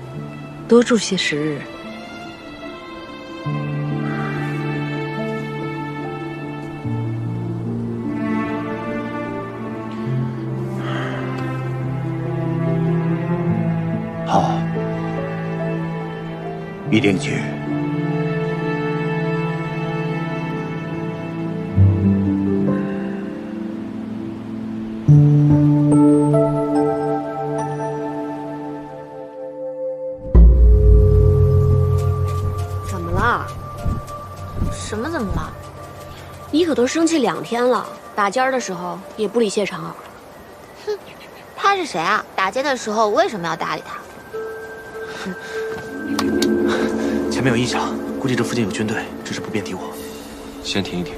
多住些时日。好，一定去。怎么了？什么怎么了？你可都生气2天了，打尖儿的时候也不理谢长儿。哼，他是谁啊？打尖的时候为什么要搭理他？前面有异响，估计这附近有军队，只是不便敌我。先停一停。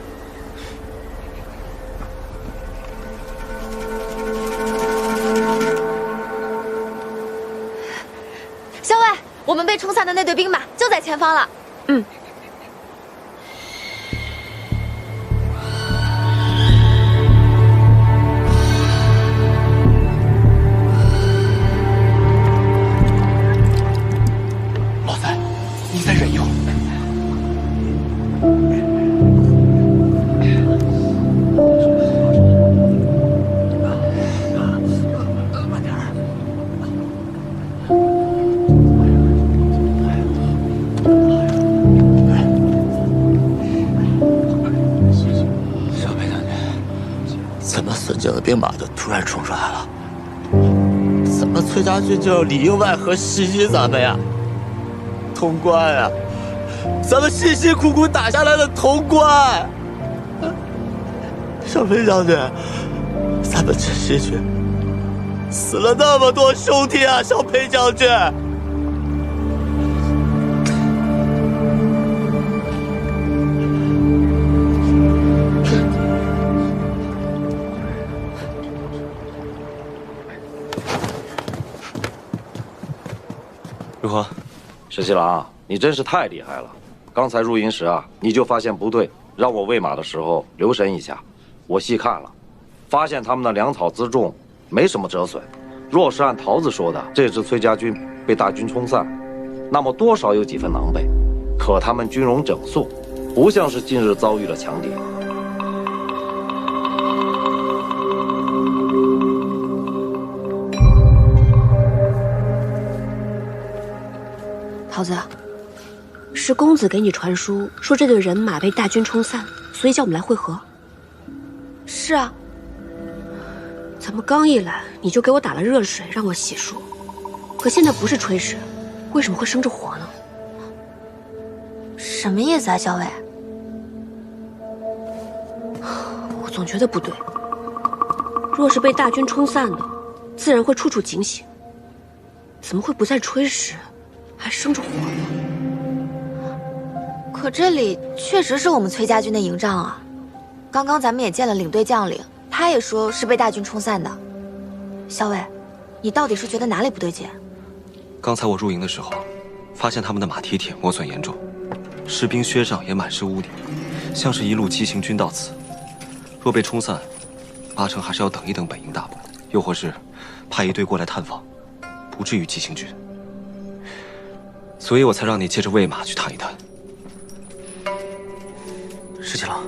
校尉，我们被冲散的那队兵马就在前方了。嗯。老三，你再忍一会儿。怎么孙敬的兵马就突然冲出来了？怎么崔家军就里应外合袭击咱们呀？潼关呀，咱们辛辛苦苦打下来的潼关。小裴将军，咱们这西军死了那么多兄弟啊！小裴将军。如何？石七郎，你真是太厉害了！刚才入营时啊，你就发现不对，让我喂马的时候留神一下。我细看了，发现他们的粮草辎重没什么折损。若是按桃子说的，这支崔家军被大军冲散，那么多少有几分狼狈。可他们军容整肃，不像是近日遭遇了强敌。桃子，是公子给你传书，说这队人马被大军冲散，所以叫我们来会合。是啊。怎么刚一来你就给我打了热水，让我洗漱？可现在不是炊时，为什么会生着火呢？什么意思啊，校尉？我总觉得不对。若是被大军冲散了，自然会处处警醒。怎么会不再炊时，还生着火呢？可这里确实是我们崔家军的营帐啊。刚刚咱们也见了领队将领，他也说是被大军冲散的。校尉，你到底是觉得哪里不对劲？刚才我入营的时候，发现他们的马蹄铁磨损严重，士兵靴上也满是污泥，像是一路急行军到此。若被冲散，八成还是要等一等本营大部，又或是派一队过来探访，不至于急行军。所以我才让你借着喂马去探一探。石七郎，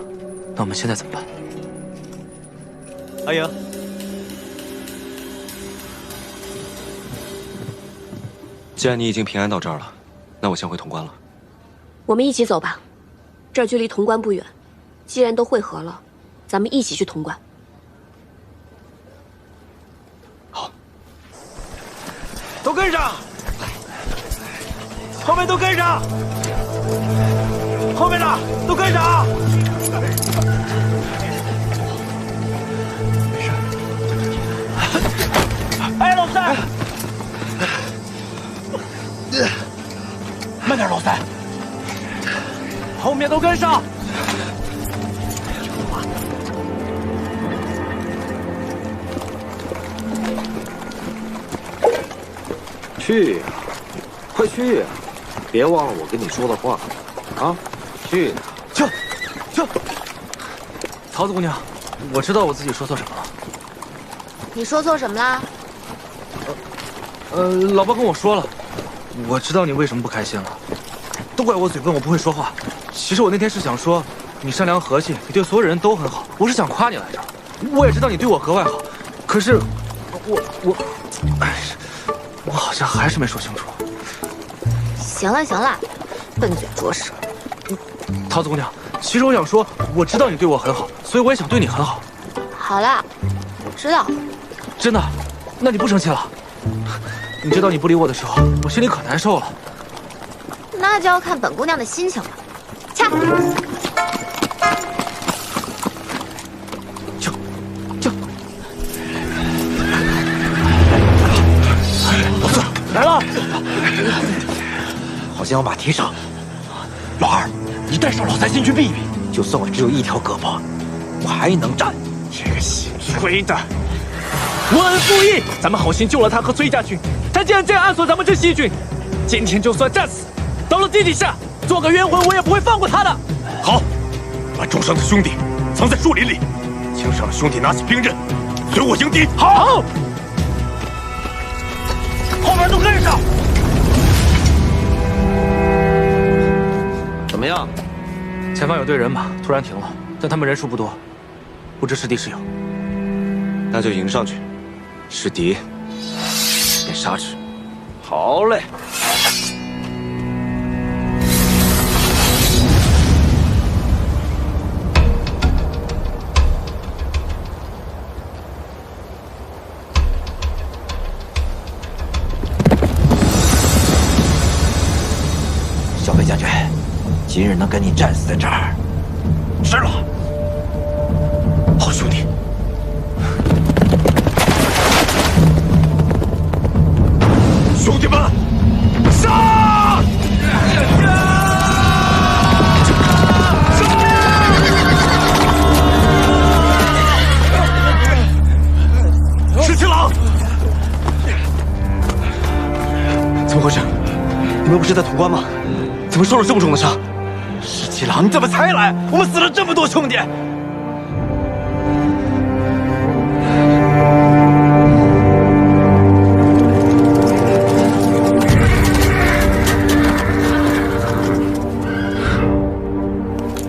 那我们现在怎么办？阿莹，既然你已经平安到这儿了，那我先回潼关了。我们一起走吧，这儿距离潼关不远。既然都会合了，咱们一起去潼关。好，都跟上，后面都跟上，后面的都跟上。没事。哎，老三，慢点，老三，后面都跟上。去呀，快去呀！别忘了我跟你说的话，啊，去呀！去！桃子姑娘，我知道我自己说错什么了。你说错什么啦？老爸跟我说了，我知道你为什么不开心了，都怪我嘴笨，我不会说话。其实我那天是想说，你善良和气，你对所有人都很好，我是想夸你来着。我也知道你对我格外好，可是我好像还是没说清楚。行了行了，笨嘴拙舌。桃子姑娘，其实我想说，我知道你对我很好，所以我也想对你很好。好了，我知道。真的？那你不生气了？你知道你不理我的时候，我心里可难受了。那就要看本姑娘的心情了。掐！老四来了，好像要马蹄上。老二，你带上老三先去避一避。就算我只有一条胳膊，我还能战。这个姓崔的，忘恩负义！咱们好心救了他和崔家军，他竟然这样暗索咱们这西军。今天就算战死，到了地底下做个冤魂，我也不会放过他的。好，把重伤的兄弟藏在树林里，轻伤的兄弟拿起兵刃，随我迎敌。好，后面都跟上。怎么样？前方有队人马突然停了，但他们人数不多，不知是敌是友。那就迎上去，是敌便杀之。好嘞。小北将军，今日能跟你战死在这儿，是了。好兄弟，兄弟们，杀！石七郎，怎么回事？你们不是在潼关吗？怎么受了这么重的伤？石七郎，你怎么才来？我们死了这么多兄弟！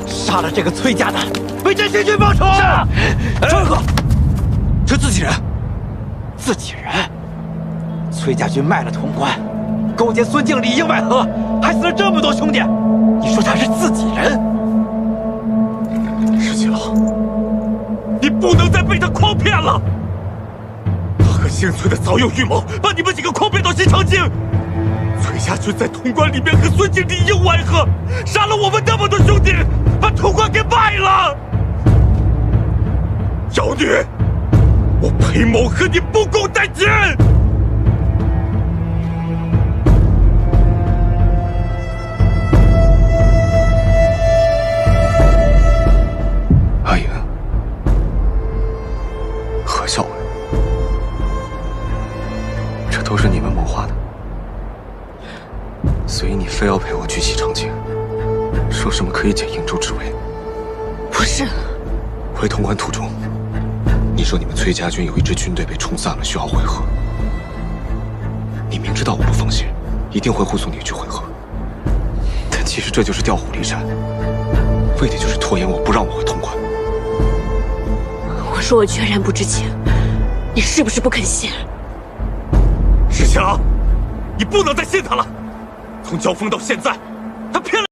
杀了这个崔家的，为真西军报仇！张贺，这自己人，自己人。崔家军卖了潼关，勾结孙敬里应外合，还死了这么多兄弟。你说他是自己人？石七郎，你不能再被他诓骗了。他和姓崔的早有预谋，把你们几个诓骗到西长京。崔家军在潼关里面和孙敬里应外合，杀了我们那么多兄弟，把潼关给卖了。妖女，我裴某和你不共戴天！阿莹，何小伟，这都是你们谋划的，所以你非要陪我去西长京，说什么可以解瀛州之围？不是。回潼关途中，你说你们崔家军有一支军队被冲散了，需要会合。你明知道我不放心，一定会护送你去会合，但其实这就是调虎离山，为的就是拖延我，不让我回潼关。我说我全然不知情，你是不是不肯信？石强，你不能再信他了。从交锋到现在，他骗了。